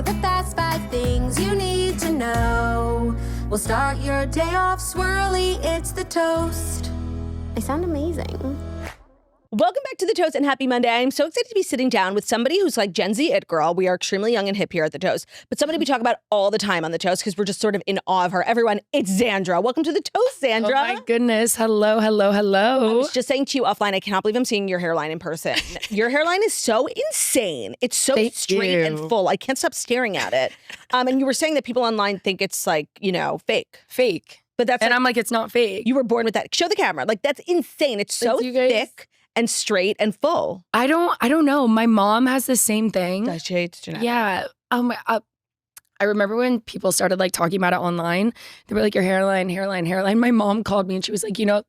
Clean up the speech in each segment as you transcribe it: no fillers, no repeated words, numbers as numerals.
the fast 5 things you need to know. We'll start your day off swirly, it's the toast. I sound amazing. Welcome back to The Toast and happy Monday. I'm so excited to be sitting down with somebody who's like Gen Z it girl. We are extremely young and hip here at The Toast, but somebody we talk about all the time on The Toast because we're just sort of in awe of her. Everyone, it's Xandra. Welcome to The Toast, Xandra. Oh my goodness. Hello, hello, hello. I was just saying to you offline, I cannot believe I'm seeing your hairline in person. Your hairline is so insane. It's so straight and full. I can't stop staring at it. And you were saying that people online think it's like, you know, fake. But that's and like, I'm like, it's not fake. You were born with that. Show the camera. Like, that's insane. It's so thick and straight and full. I don't know. My mom has the same thing. Does she? It's genetic. Yeah. I remember when people started like talking about it online. They were like, your hairline. My mom called me and she was like, you know,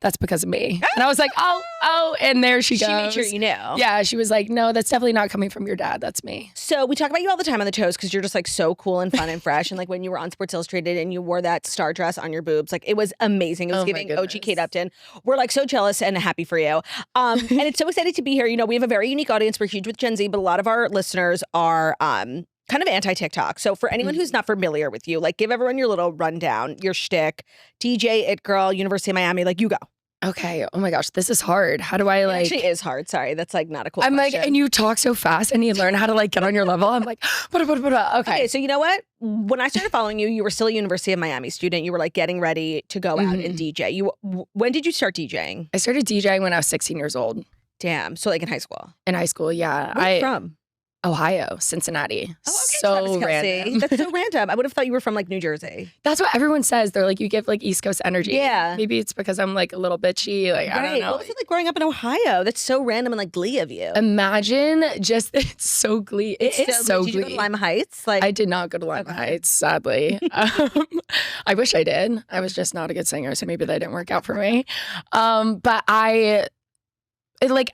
that's because of me. And I was like, oh, and there she goes. She made sure you knew. Yeah, she was like, no, that's definitely not coming from your dad. That's me. So we talk about you all the time on The Toast because you're just like so cool and fun and fresh. And like when you were on Sports Illustrated and you wore that star dress on your boobs, like it was amazing. It was giving OG Kate Upton. We're like so jealous and happy for you. And it's so excited to be here. You know, we have a very unique audience. We're huge with Gen Z, but a lot of our listeners are kind of anti-TikTok. So for anyone who's not familiar with you, like give everyone your little rundown, your shtick, DJ, It Girl, University of Miami, like you go. Okay. Oh my gosh, this is hard. How do I like? It actually is hard. Sorry, that's like not a cool I'm question. like, and you talk so fast and you learn how to like get on your level. I'm like, okay. So you know what? When I started following you, you were still a University of Miami student. You were like getting ready to go out and DJ. When did you start DJing? I started DJing when I was 16 years old. Damn. So like in high school? In high school, yeah. Where are you from? Ohio, Cincinnati. Oh, okay. So random. That's so random. I would have thought you were from like New Jersey. That's what everyone says. They're like, you give like East Coast energy. Yeah. Maybe it's because I'm like a little bitchy. Like, I don't know. What was it like growing up in Ohio? That's so random and like glee of you. Imagine just, it's so glee. It's so glee. Did glee. you go to Lima Heights? Like, I did not go to Lima Heights, sadly. I wish I did. I was just not a good singer, so maybe that didn't work out for me. But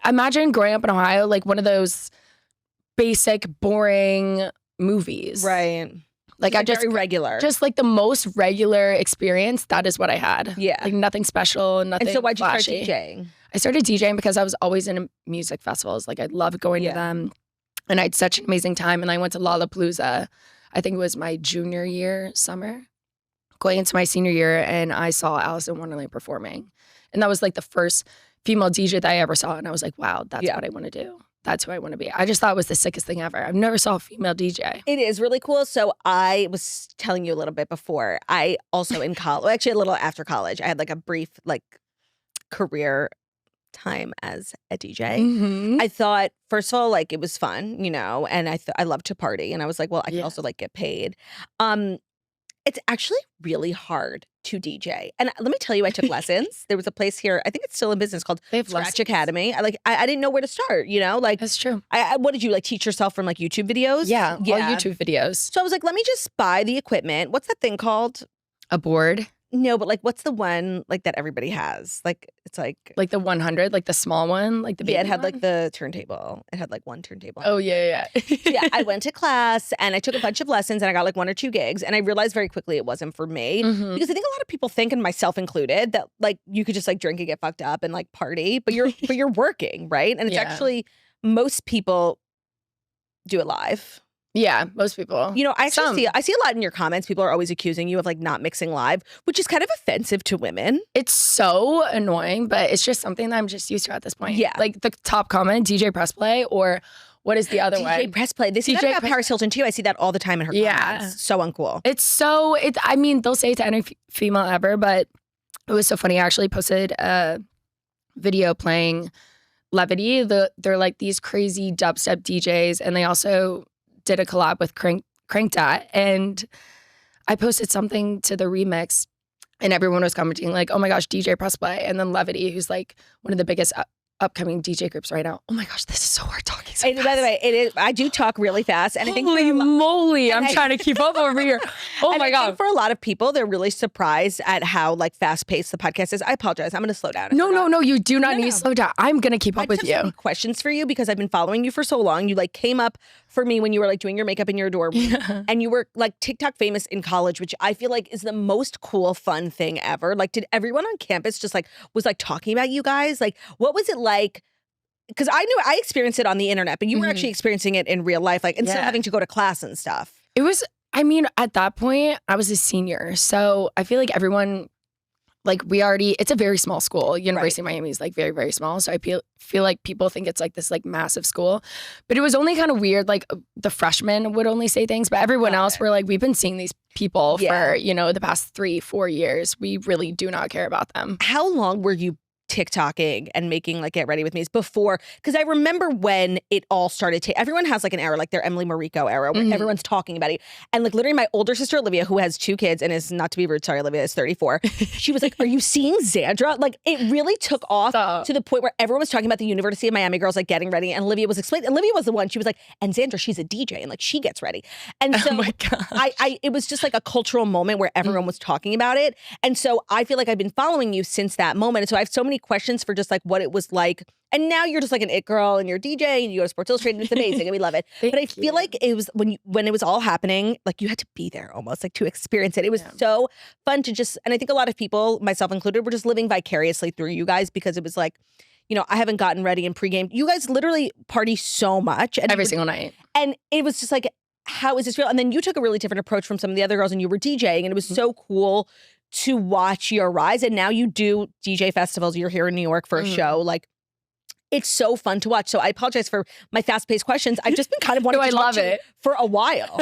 imagine growing up in Ohio, like one of those basic, boring movies. Right. Like I just very regular. Just like the most regular experience. That is what I had. Yeah. Like nothing special, nothing. And so why'd you flashy. start DJing? I started DJing because I was always in music festivals. Like I loved going to them. And I had such an amazing time. And I went to Lollapalooza, I think it was my junior year summer, going into my senior year, and I saw Alice in Wonderland performing. And that was like the first female DJ that I ever saw. And I was like, wow, that's what I want to do. That's who I want to be. I just thought it was the sickest thing ever. I've never saw a female DJ. It is really cool. So I was telling you a little bit before. I also in college, actually a little after college, I had like a brief like career time as a DJ. I thought, first of all, like it was fun, you know, and I love to party. And I was like, well, I can also like get paid. It's actually really hard to DJ. And let me tell you, I took lessons. There was a place here, I think it's still in business, called Scratch Academy. I didn't know where to start, you know? Like that's true. What did you like teach yourself from like YouTube videos? Yeah, all YouTube videos. So I was like, let me just buy the equipment. What's that thing called? A board? No, but like what's the one like that everybody has? Like it's like the 100, like the small one, like the baby it had one? like the turntable. It had like one turntable. Oh yeah. Yeah, I went to class and I took a bunch of lessons and I got like 1 or 2 gigs, and I realized very quickly it wasn't for me because I think a lot of people think, and myself included, that like you could just like drink and get fucked up and like party, but you're working, right? And it's actually most people do it live. Yeah, most people. You know, I see a lot in your comments. People are always accusing you of like not mixing live, which is kind of offensive to women. It's so annoying, but it's just something that I'm just used to at this point. Yeah. Like the top comment, DJ Press Play, or what is the other one? DJ Press Play. They say that about Paris Hilton too. I see that all the time in her comments. So uncool. I mean, they'll say it to any female ever, but it was so funny. I actually posted a video playing Levity. They're like these crazy dubstep DJs, and they also did a collab with Crankdat, and I posted something to the remix, and everyone was commenting like, oh my gosh, DJ Press Play. And then Levity, who's like one of the biggest upcoming DJ groups right now. Oh my gosh, this is so hard talking so fast. By the way, it is. I do talk really fast, and I think holy moly, I'm trying to keep up over here. Oh my god! I think for a lot of people, they're really surprised at how like fast paced the podcast is. I apologize. I'm going to slow down. No, you do not need to slow down. I'm going to keep up with you. I have so many questions for you because I've been following you for so long. You like came up for me when you were like doing your makeup in your dorm room, and you were like TikTok famous in college, which I feel like is the most cool, fun thing ever. Like, did everyone on campus just like was like talking about you guys? Like, what was it like because I experienced it on the internet, but you were actually experiencing it in real life, like instead of having to go to class and stuff. It was, I mean, at that point, I was a senior. So I feel like everyone, like it's a very small school. University of Miami is like very, very small. So I feel like people think it's like this like massive school. But it was only kind of weird. Like the freshmen would only say things, but everyone else were like, we've been seeing these people for, the past 3-4 years. We really do not care about them. How long were you TikToking and making like Get Ready With Me's before? Because I remember when it all started to, everyone has like an era, like their Emily Mariko era, where everyone's talking about it. And like literally my older sister Olivia, who has 2 kids and is, not to be rude, sorry, Olivia is 34. She was like, are you seeing Xandra? Like it really took off to the point where everyone was talking about the University of Miami girls like getting ready. And Olivia was explaining, Olivia was the one, she was like, and Xandra, she's a DJ and like she gets ready. And so it was just like a cultural moment where everyone was talking about it. And so I feel like I've been following you since that moment. And so I have so many questions for just like what it was like. And now you're just like an it girl and you're a DJ and you go to Sports Illustrated and it's amazing and we love it. But I feel like it was when it was all happening, like you had to be there almost like to experience it. It was so fun to just, and I think a lot of people, myself included, were just living vicariously through you guys because it was like, I haven't gotten ready and pregame. You guys literally party so much. And every single night. And it was just like, how is this real? And then you took a really different approach from some of the other girls and you were DJing and it was so cool to watch your rise. And now you do DJ festivals. You're here in New York for a show. Like, it's so fun to watch. So I apologize for my fast-paced questions. I've just been kind of wanting to talk to you for a while.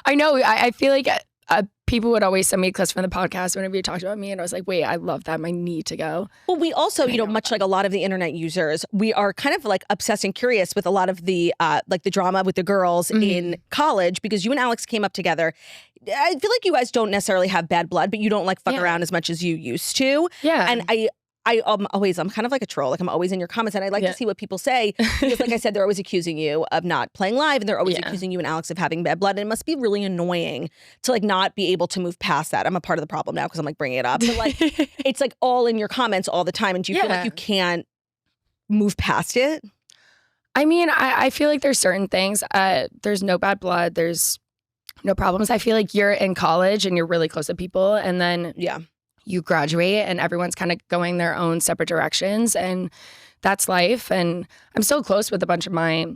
I know. I feel like people would always send me clips from the podcast whenever you talked about me. And I was like, wait, I love them. I need to go. Well, we also, much like a lot of the internet users, we are kind of like obsessed and curious with a lot of the like the drama with the girls in college because you and Alex came up together. I feel like you guys don't necessarily have bad blood, but you don't like fuck around as much as you used to. Yeah. And I'm kind of like a troll. Like I'm always in your comments and I like to see what people say. Because like I said, they're always accusing you of not playing live and they're always accusing you and Alex of having bad blood. And it must be really annoying to like not be able to move past that. I'm a part of the problem now because I'm like bringing it up. But like, it's like all in your comments all the time. And do you feel like you can't move past it? I mean, I feel like there's certain things. There's no bad blood. There's no problems. I feel like you're in college and you're really close to people. And then you graduate and everyone's kind of going their own separate directions and that's life. And I'm still close with a bunch of my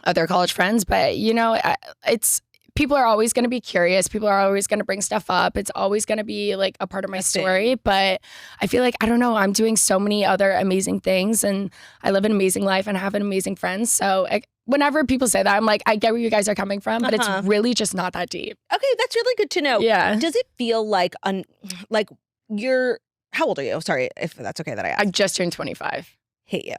other college friends, but it's people are always going to be curious. People are always going to bring stuff up. It's always going to be like a part of my story, but I feel like, I don't know, I'm doing so many other amazing things and I live an amazing life and I have an amazing friends. So whenever people say that, I'm like, I get where you guys are coming from, but it's really just not that deep. Okay, that's really good to know. Yeah. Does it feel like you're, how old are you? Sorry if that's okay that I asked. I just turned 25. Hate you.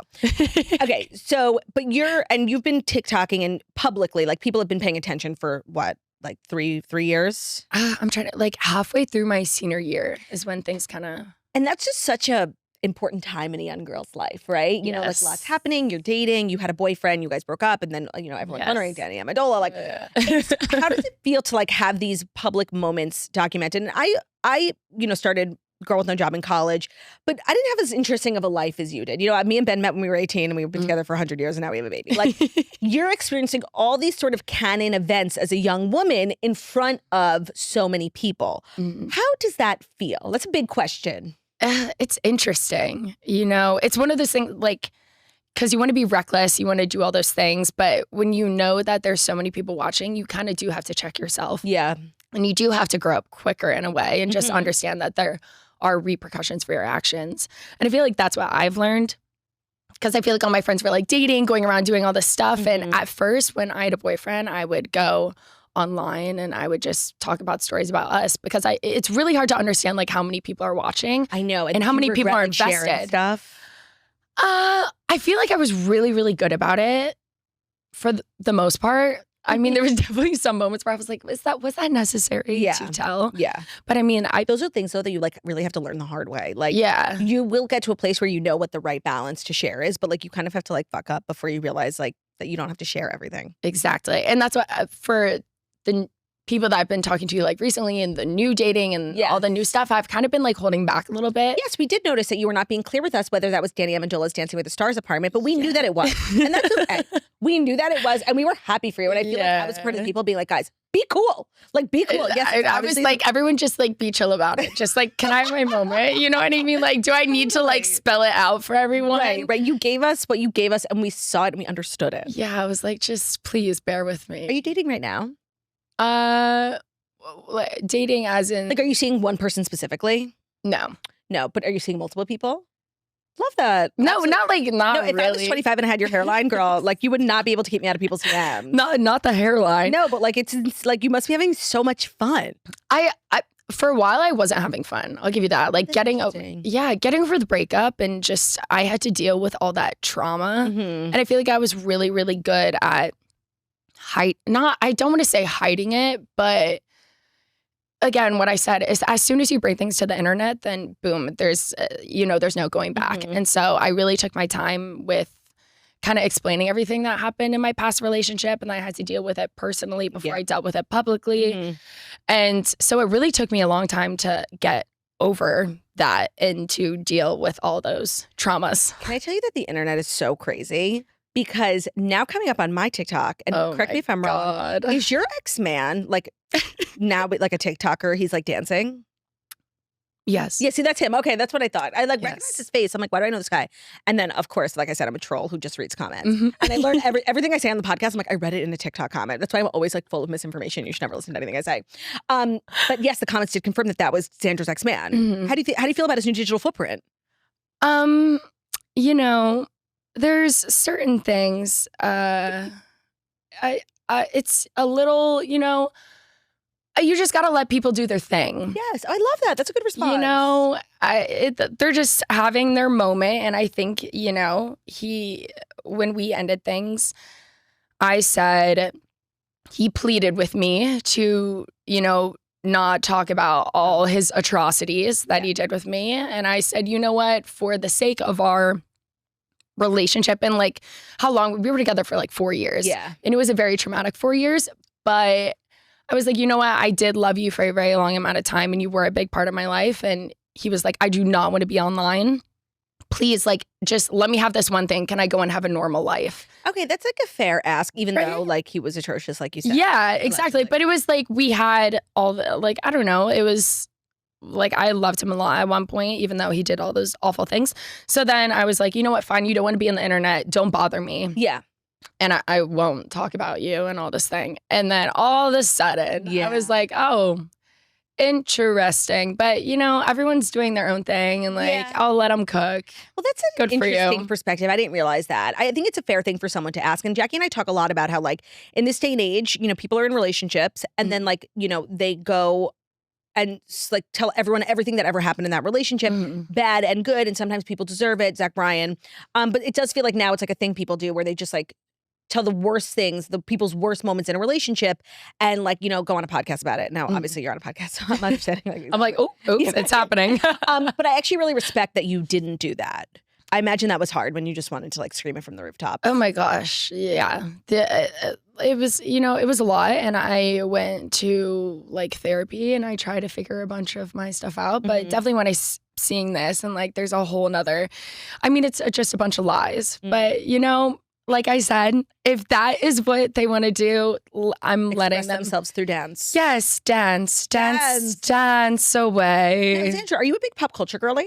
Okay, so, but you've been TikToking and publicly, like people have been paying attention for what, like three years? I'm trying to, like halfway through my senior year is when things kind of. And that's just such a important time in a young girl's life, right? You know, like lots happening, you're dating, you had a boyfriend, you guys broke up, and then, everyone's wondering, Danny Amendola, like, how does it feel to like have these public moments documented? And I started Girl with No Job in college, but I didn't have as interesting of a life as you did. Me and Ben met when we were 18 and we've been together for 100 years and now we have a baby. Like you're experiencing all these sort of canon events as a young woman in front of so many people. How does that feel? That's a big question. It's interesting. It's one of those things like, because you want to be reckless, you want to do all those things. But when you know that there's so many people watching, you kind of do have to check yourself. Yeah. And you do have to grow up quicker in a way and just understand that there are repercussions for your actions. And I feel like that's what I've learned because I feel like all my friends were like dating, going around doing all this stuff. And at first when I had a boyfriend, I would go online and I would just talk about stories about us because it's really hard to understand like how many people are watching. I know. And how many people are invested. Stuff? I feel like I was really, really good about it for the most part. I mean, there was definitely some moments where I was like, was that necessary to tell? Yeah. But I mean, those are things though that you like really have to learn the hard way. Like you will get to a place where you know what the right balance to share is, but like you kind of have to like fuck up before you realize like that you don't have to share everything. Exactly. And that's what for the people that I've been talking to like recently and the new dating and all the new stuff, I've kind of been like holding back a little bit. Yes, we did notice that you were not being clear with us whether that was Danny Amendola's Dancing with the Stars apartment, but we knew that it was. And that's okay. We knew that it was, and we were happy for you. And I feel like I was part of the people being like, guys, be cool. Like, be cool. Yes, I was like, everyone just like be chill about it. Just like, can I have my moment? You know what I mean? Like, do I need to like spell it out for everyone? Right. You gave us what you gave us, and we saw it and we understood it. Yeah, I was like, just please bear with me. Are you dating right now? Dating as in like, are you seeing one person specifically? No, but are you seeing multiple people? Love that. No, not if really. I was 25 and I had your hairline, girl, like you would not be able to keep me out of people's DMs. Not the hairline. No, but like it's like you must be having so much fun. I for a while I wasn't having fun. I'll give you that. Like getting over the breakup, and just I had to deal with all that trauma, and I feel like I was really, really good at I don't want to say hiding it, but again, what I said is as soon as you bring things to the internet, then boom, there's no going back. And so I really took my time with kind of explaining everything that happened in my past relationship, and I had to deal with it personally before I dealt with it publicly. And so it really took me a long time to get over that and to deal with all those traumas. Can I tell you that the internet is so crazy? Because now coming up on my TikTok, and correct me if I'm wrong, is your ex-man like now like a TikToker? He's like dancing? Yes. Yeah, see, that's him. Okay, that's what I thought. I like recognized his face. I'm like, why do I know this guy? And then, of course, like I said, I'm a troll who just reads comments. And I learned everything I say on the podcast. I'm like, I read it in a TikTok comment. That's why I'm always like full of misinformation. You should never listen to anything I say. But yes, the comments did confirm that was Xandra's ex-man. How do you feel about his new digital footprint? You know, there's certain things. It's a little, you just got to let people do their thing. Yes, I love that. That's a good response. You know, they're just having their moment. And I think, when we ended things, I said, he pleaded with me to, not talk about all his atrocities that he did with me. And I said, you know what, for the sake of our relationship and like how long we were together for like 4 years. Yeah. And it was a very traumatic 4 years, but I was like, you know what? I did love you for a very long amount of time and you were a big part of my life. And he was like, I do not want to be online. Please, like, just let me have this one thing. Can I go and have a normal life? Okay, that's like a fair ask, even though like he was atrocious, like you said. Yeah, exactly. But it was like we had all the, like, I don't know. It was like I loved him a lot at one point, even though he did all those awful things. So then I was like, you know what? Fine. You don't want to be on the internet. Don't bother me. Yeah. And I won't talk about you and all this thing. And then all of a sudden, I was like, oh, interesting. But, everyone's doing their own thing and like, I'll let them cook. Well, that's an interesting perspective. I didn't realize that. I think it's a fair thing for someone to ask. And Jackie and I talk a lot about how like in this day and age, people are in relationships and then like, they go and like tell everyone everything that ever happened in that relationship, bad and good. And sometimes people deserve it, Zach Bryan. But it does feel like now it's like a thing people do where they just like tell the worst things, the people's worst moments in a relationship and like, go on a podcast about it. Now, obviously you're on a podcast, so I'm understanding. I'm like, oops, it's happening. But I actually really respect that you didn't do that. I imagine that was hard when you just wanted to like scream it from the rooftop. Oh my gosh. Yeah. It was, it was a lot. And I went to like therapy and I tried to figure a bunch of my stuff out. But definitely when seeing this and like there's a whole nother, it's just a bunch of lies. But, like I said, if that is what they want to do, I'm letting them themselves through dance. Yes, dance away. Now, Xandra, are you a big pop culture girly?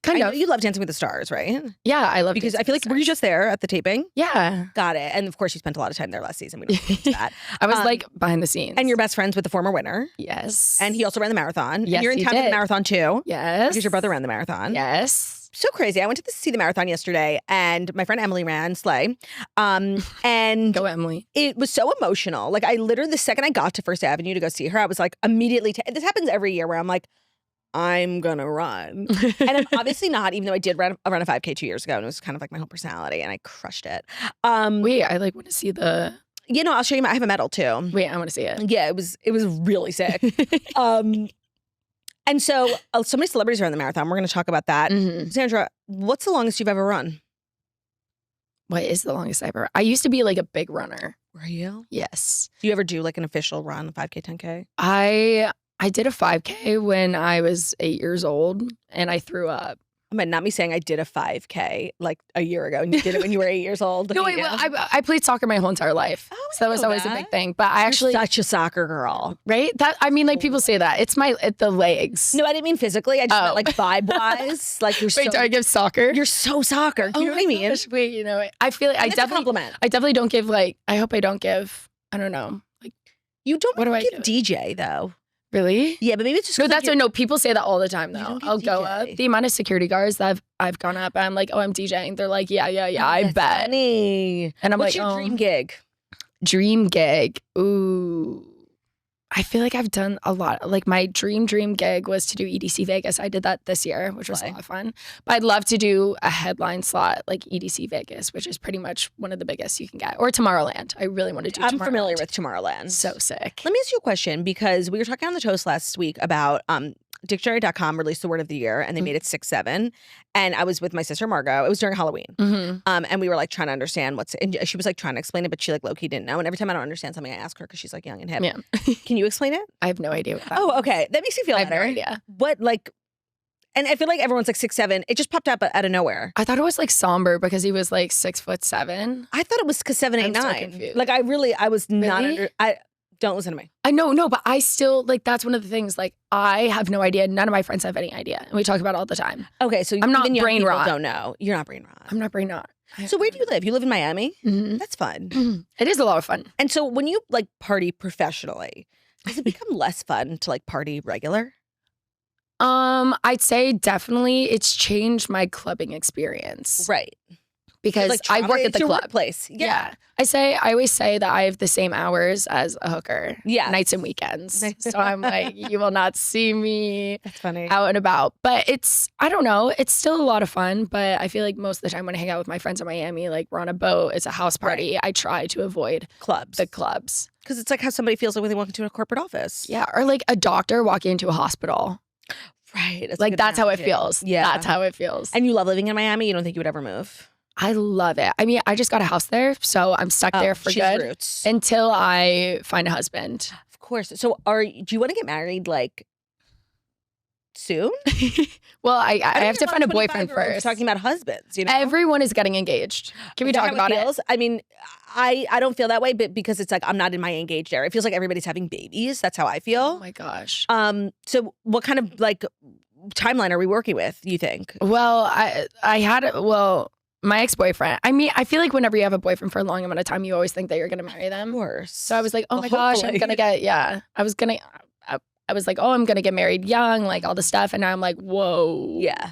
Kind of. You love Dancing with the Stars, right? Yeah, I love because I feel like were you just there at the taping? Yeah, got it. And of course, you spent a lot of time there last season. We don't get into that. I was like behind the scenes. And you're best friends with the former winner. Yes. And he also ran the marathon. Yes, and you're in town for the marathon too. Yes. Because your brother ran the marathon. Yes. So crazy. I went to see the marathon yesterday and my friend Emily ran Slay. And go Emily. It was so emotional. Like I literally, the second I got to First Avenue to go see her, I was like immediately, this happens every year where I'm like, I'm gonna run. And I'm obviously not, even though I did run a 5K 2 years ago and it was kind of like my whole personality and I crushed it. Wait, I like want to see the... I'll show you, I have a medal too. Wait, I want to see it. Yeah, it was really sick. And so many celebrities are in the marathon. We're going to talk about that. Xandra, what's the longest you've ever run? what is the longest I've ever? I used to be like a big runner. Were you? Yes. Do you ever do like an official run, 5K, 10K? I did a 5K when I was 8 years old, and I threw up. I mean, not me saying I did a 5K like a year ago and you did it when you were 8 years old. No, I played soccer my whole entire life. Oh, so that was always a big thing. But I actually You're such a soccer girl. right? That I mean, like people say that. It's the legs. No, I didn't mean physically. I just meant like vibe-wise. Like you're Wait, do I give soccer? You're so soccer. Do you know what I mean? Gosh, wait, you know, I feel like That's a compliment. I definitely don't give like, I hope I don't give, I don't know. Like, You don't what do I give give? DJ though. Really? Yeah, but maybe it's just No, 'cause, like, no. People say that all the time, You though. don't get I'll go DJ. up. The amount of security guards that I've gone up, I'm like, oh, I'm DJing. They're like, yeah, I that's bet. funny. And I'm What's like, your oh, dream gig? dream gig. Ooh, I feel like I've done a lot. Like my dream gig was to do EDC Vegas. I did that this year, which was a lot of fun. But I'd love to do a headline slot like EDC Vegas, which is pretty much one of the biggest you can get. Or Tomorrowland. I really want to do. I'm familiar with Tomorrowland. So sick. Let me ask you a question because we were talking on the toast last week about dictionary.com released the word of the year and they made it 6-7. And I was with my sister Margot. It was during Halloween. Mm-hmm. And we were like trying to understand and she was like trying to explain it, but she like low-key didn't know. And every time I don't understand something, I ask her because she's like young and hip. Yeah. Can you explain it? I have no idea what that Oh, means. okay. That makes me feel I have no better. idea. What like, and I feel like everyone's like 6-7. It just popped up out of nowhere. I thought it was like somber because he was like 6'7". I thought it was because 7, 8, I'm so 9. confused. Like I was not Really? don't listen to me. I know, no, but I still like that's one of the things. Like I have no idea. None of my friends have any idea, and we talk about it all the time. Okay, so I'm not even young brain people rot. Don't know. You're not brain rot. I'm not brain rot. So where do you live? You live in Miami? Mhm. That's fun. It is a lot of fun. And so when you like party professionally, does it become less fun to like party regular? I'd say definitely it's changed my clubbing experience Right. because Like I work at the club. Place. Yeah. I always say that I have the same hours as a hooker. Yes. Nights and weekends. So I'm like, you will not see me That's funny. out and about. But I don't know, it's still a lot of fun. But I feel like most of the time when I hang out with my friends in Miami, like we're on a boat, it's a house party. I try to avoid Clubs. the clubs. Because it's like how somebody feels like when they walk into a corporate office. Yeah. Or like a doctor walking into a hospital. Right. Like that's how it feels. Yeah. That's how it feels. And you love living in Miami? You don't think you would ever move? I love it. I mean, I just got a house there, so I'm stuck there for she's good roots. until I find a husband. Of course. So do you want to get married like soon? Well, I don't have to hear find a lot of boyfriend 25-year-olds first. talking about husbands, you know? Everyone is getting engaged. Can we Is that talk how about it? feels? I mean, I don't feel that way, but because it's like I'm not in my engaged era. It feels like everybody's having babies. That's how I Oh feel. my gosh. So what kind of like timeline are we working with, you think? Well, I had my ex-boyfriend. I mean, I feel like whenever you have a boyfriend for a long amount of time, you always think that you're going to marry them. Of course. So I was like, oh Well, my gosh, I'm hopefully. going to get, I was like, oh, I'm going to get married young, like all the stuff. And now I'm like, whoa. Yeah.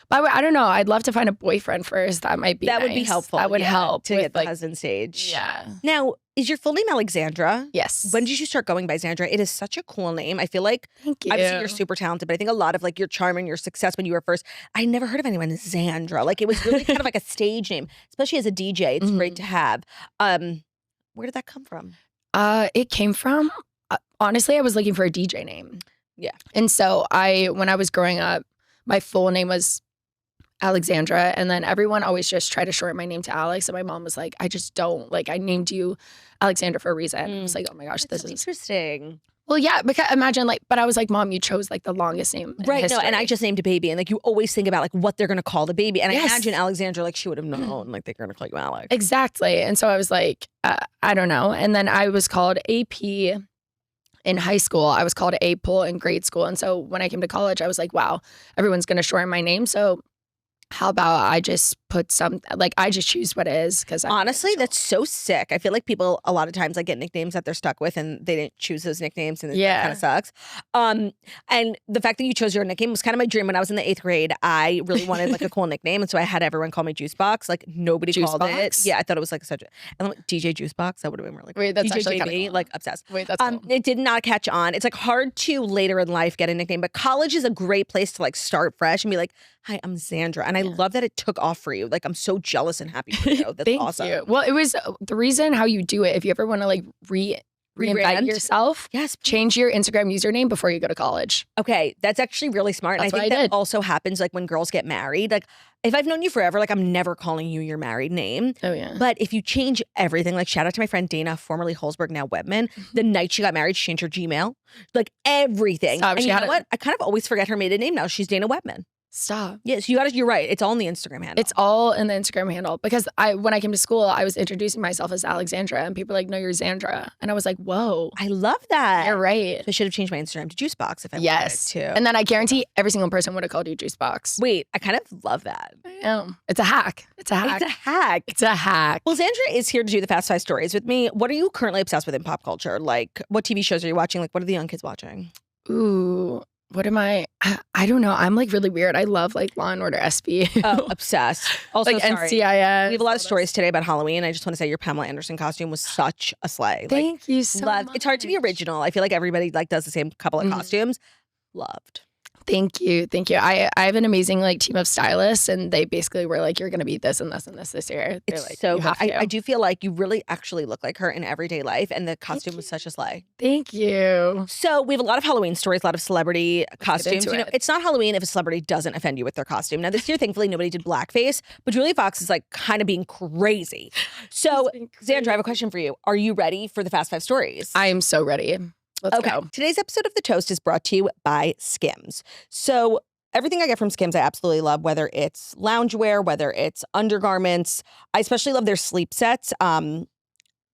But I don't know. I'd love to find a boyfriend first. That might be That would be nice. helpful. That would yeah, help to with, get the like, husband stage. yeah. Now, is your full name Alexandra? Yes. When did you start going by Xandra? It is such a cool name. I feel like Thank you. obviously you're super talented, but I think a lot of like your charm and your success when you were first, I never heard of anyone as Xandra. Like it was really kind of like a stage name, especially as a DJ. It's great to have. Where did that come from? It came from, honestly, I was looking for a DJ name. Yeah. And so when I was growing up, my full name was Alexandra. And then everyone always just tried to shorten my name to Alex. And my mom was like, I just don't. Like, I named you Alexandra for a reason. I was like, oh my gosh, That's this so is. interesting. Well, yeah, because imagine but I was like, Mom, you chose like the longest name in Right. No, history. and I just named a baby. And like you always think about like what they're gonna call the baby. And Yes. I imagine Alexandra, like she would have known, like they're gonna call you Alex. Exactly. And so I was like, I don't know. And then I was called AP in high school. I was called A Pohl in grade school. And so when I came to college, I was like, wow, everyone's going to shorten my name. So how about I just put I just choose what it is? Because Honestly, that's so sick. I feel like people a lot of times like get nicknames that they're stuck with and they didn't choose those nicknames and it kind of sucks. And the fact that you chose your nickname was kind of my dream when I was in the 8th grade. I really wanted like a cool nickname. And so I had everyone call me JuiceBox. Like nobody called it. JuiceBox? Yeah, I thought it was like such a and I'm like, DJ JuiceBox. That would have been really cool. Wait, that's DJ actually kinda JB, cool. like obsessed. Wait, that's cool. It did not catch on. It's like hard to later in life get a nickname, but college is a great place to like start fresh and be like, hi, I'm Xandra. And I love that it took off for you. Like I'm so jealous and happy for you. That's Thank awesome. you. Well, it was the reason how you do it. If you ever want to like reinvent Rebrand. yourself. Yes. Change your Instagram username before you go to college. Okay, that's actually really smart. That's and I what think I that did. also happens like when girls get married. Like if I've known you forever, like I'm never calling you your married name. Oh, yeah. But if you change everything, like shout out to my friend Dana, formerly Holzberg, now Webman. The night she got married, she changed her Gmail. Like everything. Stop, And she you had know what? I kind of always forget her maiden name now. She's Dana Webman. Stop. Yes, you're right. It's all in the Instagram handle. It's all in the Instagram handle because when I came to school, I was introducing myself as Alexandra and people were like, no, you're Xandra. And I was like, whoa, I love that. you're right. So I should have changed my Instagram to JuiceBox if I Yes. wanted to. And then I guarantee every single person would have called you JuiceBox. Wait, I kind of love that. It's a hack. It's a hack. It's a hack. It's a hack. Well, Xandra is here to do the Fast 5 stories with me. What are you currently obsessed with in pop culture? Like, what TV shows are you watching? Like, what are the young kids watching? Ooh, what am I don't know. I'm like really weird. I love like Law and Order SB. Oh, obsessed. Also, like sorry. NCIS. We have a lot of stories today about Halloween. I just want to say your Pamela Anderson costume was such a slay. Thank you so loved. much. It's hard to be original. I feel like everybody like does the same couple of costumes. Loved. Thank you. Thank you. I have an amazing like team of stylists and they basically were like, you're going to be this and this and this year. They're It's like, so you good. have to. I do feel like you really actually look like her in everyday life, and the costume was such a slay. Thank you. So we have a lot of Halloween stories, a lot of celebrity costumes. into You know, it. it's not Halloween if a celebrity doesn't offend you with their costume. Now this year, thankfully, nobody did blackface, but Julia Fox is like kind of being crazy. So Xandra, I have a question for you. Are you ready for the Fast 5 stories? I am so ready. Let's go. Today's episode of The Toast is brought to you by Skims. So everything I get from Skims, I absolutely love, whether it's loungewear, whether it's undergarments. I especially love their sleep sets. You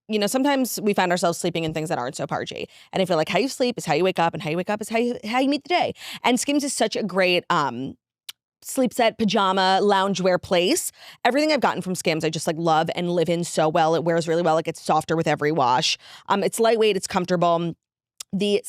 know, sometimes we find ourselves sleeping in things that aren't so pargy. And I feel like how you sleep is how you wake up, and how you wake up is how you meet the day. And Skims is such a great sleep set, pajama, loungewear place. Everything I've gotten from Skims, I just like love and live in so well. It wears really well. It gets softer with every wash. It's lightweight. It's comfortable. The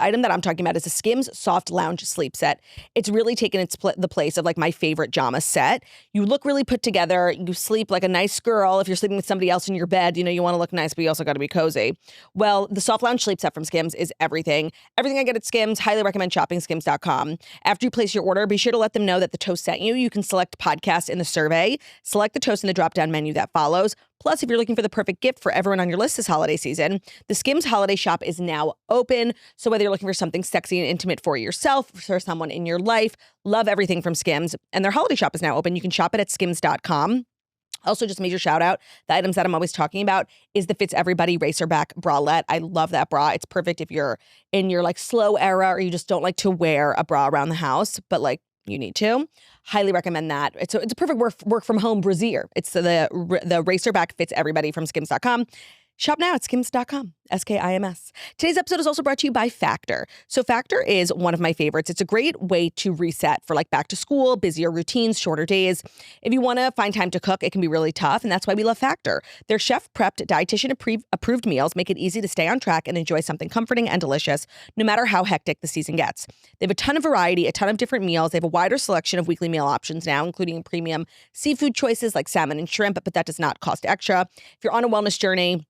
item that I'm talking about is a Skims soft lounge sleep set. It's really taken the place of like my favorite Jama set. You look really put together. You sleep like a nice girl. If you're sleeping with somebody else in your bed, you know, you want to look nice, but you also got to be cozy. Well, the soft lounge sleep set from Skims is everything. Everything I get at Skims, highly recommend shopping skims.com. After you place your order, be sure to let them know that the Toast sent you. You can select podcast in the survey, select the Toast in the drop-down menu that follows. Plus, if you're looking for the perfect gift for everyone on your list this holiday season, the Skims holiday shop is now open. So whether you're looking for something sexy and intimate for yourself, for someone in your life, love everything from Skims. And their holiday shop is now open. You can shop it at skims.com. Also, just major shout out, the items that I'm always talking about is the Fits Everybody Racerback bralette. I love that bra. It's perfect if you're in your like slow era or you just don't like to wear a bra around the house, but like you need to. Highly recommend that. It's a perfect work from home brassiere. It's the Racerback Fits Everybody from skims.com. Shop now at skims.com, SKIMS. Today's episode is also brought to you by Factor. So Factor is one of my favorites. It's a great way to reset for like back to school, busier routines, shorter days. If you want to find time to cook, it can be really tough, and that's why we love Factor. Their chef-prepped, dietitian-approved meals make it easy to stay on track and enjoy something comforting and delicious, no matter how hectic the season gets. They have a ton of variety, a ton of different meals. They have a wider selection of weekly meal options now, including premium seafood choices like salmon and shrimp, but that does not cost extra. If you're on a wellness journey,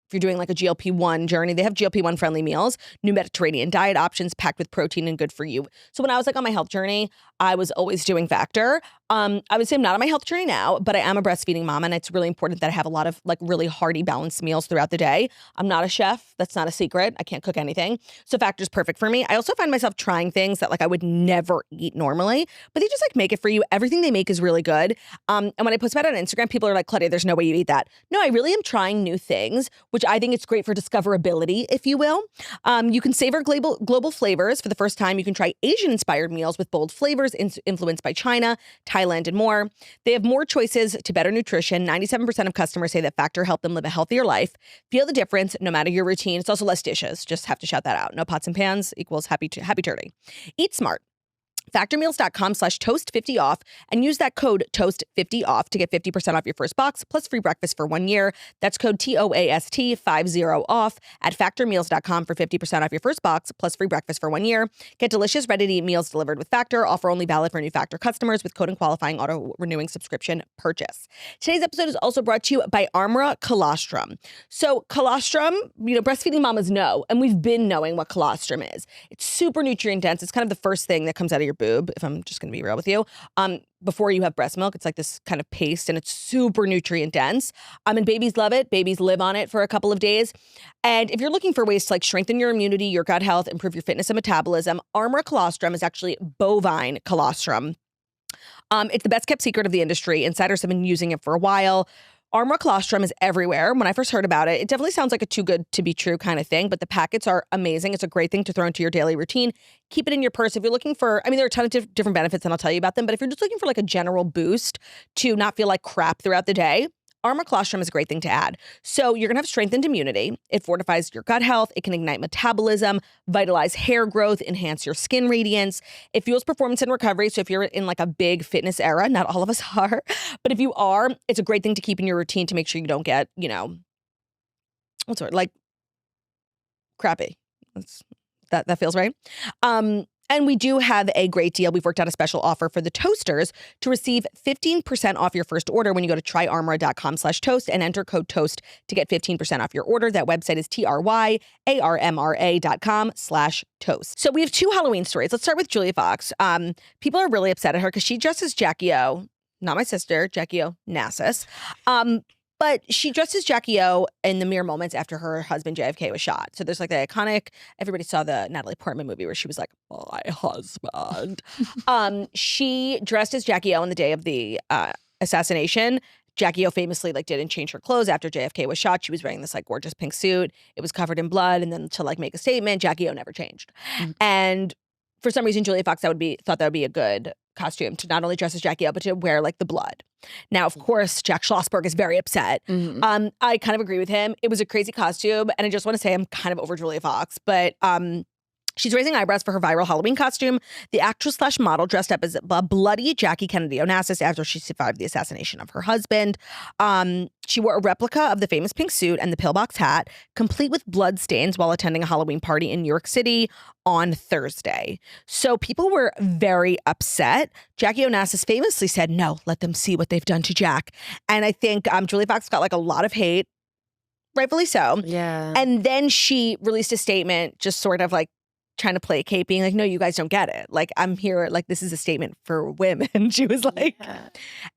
if you're doing like a GLP-1 journey, they have GLP-1 friendly meals, new Mediterranean diet options packed with protein and good for you. So when I was like on my health journey, I was always doing Factor. I would say I'm not on my health journey now, but I am a breastfeeding mom, and it's really important that I have a lot of like really hearty, balanced meals throughout the day. I'm not a chef. That's not a secret. I can't cook anything. So Factor's perfect for me. I also find myself trying things that like I would never eat normally, but they just like make it for you. Everything they make is really good. And when I post about it on Instagram, people are like, Claudia, there's no way you eat that. No, I really am trying new things, which I think it's great for discoverability, if you will. You can savor global flavors. For the first time, you can try Asian-inspired meals with bold flavors influenced by China, Thailand, and more. They have more choices to better nutrition. 97% of customers say that Factor helped them live a healthier life. Feel the difference no matter your routine. It's also less dishes. Just have to shout that out. No pots and pans equals happy turdy. Eat smart. Factormeals.com/toast50off and use that code toast50off to get 50% off your first box plus free breakfast for 1 year. That's code TOAST50 off at factormeals.com for 50% off your first box plus free breakfast for 1 year. Get delicious, ready-to-eat meals delivered with Factor. Offer only valid for new Factor customers with code and qualifying auto-renewing subscription purchase. Today's episode is also brought to you by Armra Colostrum. So colostrum, you know, breastfeeding mamas know, and we've been knowing what colostrum is. It's super nutrient dense. It's kind of the first thing that comes out of your your boob, if I'm just going to be real with you. Before you have breast milk, it's like this kind of paste and it's super nutrient dense. And babies love it. Babies live on it for a couple of days. And if you're looking for ways to like strengthen your immunity, your gut health, improve your fitness and metabolism, Armor Colostrum is actually bovine colostrum. It's the best kept secret of the industry. Insiders have been using it for a while. Armor Colostrum is everywhere. When I first heard about it, it definitely sounds like a too good to be true kind of thing, but the packets are amazing. It's a great thing to throw into your daily routine. Keep it in your purse. If you're looking for, I mean, there are a ton of different benefits and I'll tell you about them, but if you're just looking for like a general boost to not feel like crap throughout the day, Armor Colostrum is a great thing to add. So you're going to have strengthened immunity. It fortifies your gut health. It can ignite metabolism, vitalize hair growth, enhance your skin radiance. It fuels performance and recovery. So if you're in like a big fitness era, not all of us are, but if you are, it's a great thing to keep in your routine to make sure you don't get, you know, what's the word? Like crappy. That feels right. And we do have a great deal. We've worked out a special offer for the toasters to receive 15% off your first order when you go to tryarmor.com/toast and enter code TOAST to get 15% off your order. That website is tryarmra.com/toast. So we have two Halloween stories. Let's start with Julia Fox. People are really upset at her because she dressed as Jackie O, not my sister, Jackie O Nassus. But she dressed as Jackie O in the mere moments after her husband JFK was shot. So there's like the iconic, everybody saw the Natalie Portman movie where she was like, my husband. She dressed as Jackie O on the day of the assassination. Jackie O famously like didn't change her clothes after JFK was shot. She was wearing this like gorgeous pink suit. It was covered in blood. And then to like make a statement, Jackie O never changed. And for some reason, Julia Fox thought that would be a good costume to not only dress as Jackie O, but to wear like the blood. Now, of course, Jack Schlossberg is very upset. I kind of agree with him. It was a crazy costume. And I just want to say I'm kind of over Julia Fox, but she's raising eyebrows for her viral Halloween costume. The actress/model dressed up as a bloody Jackie Kennedy Onassis after she survived the assassination of her husband. She wore a replica of the famous pink suit and the pillbox hat, complete with blood stains while attending a Halloween party in New York City on Thursday. So people were very upset. Jackie Onassis famously said, no, let them see what they've done to Jack. And I think Julia Fox got like a lot of hate, rightfully so. Yeah. And then she released a statement just sort of like trying to placate, being like, no, you guys don't get it. Like, I'm here, like, this is a statement for women. She was like,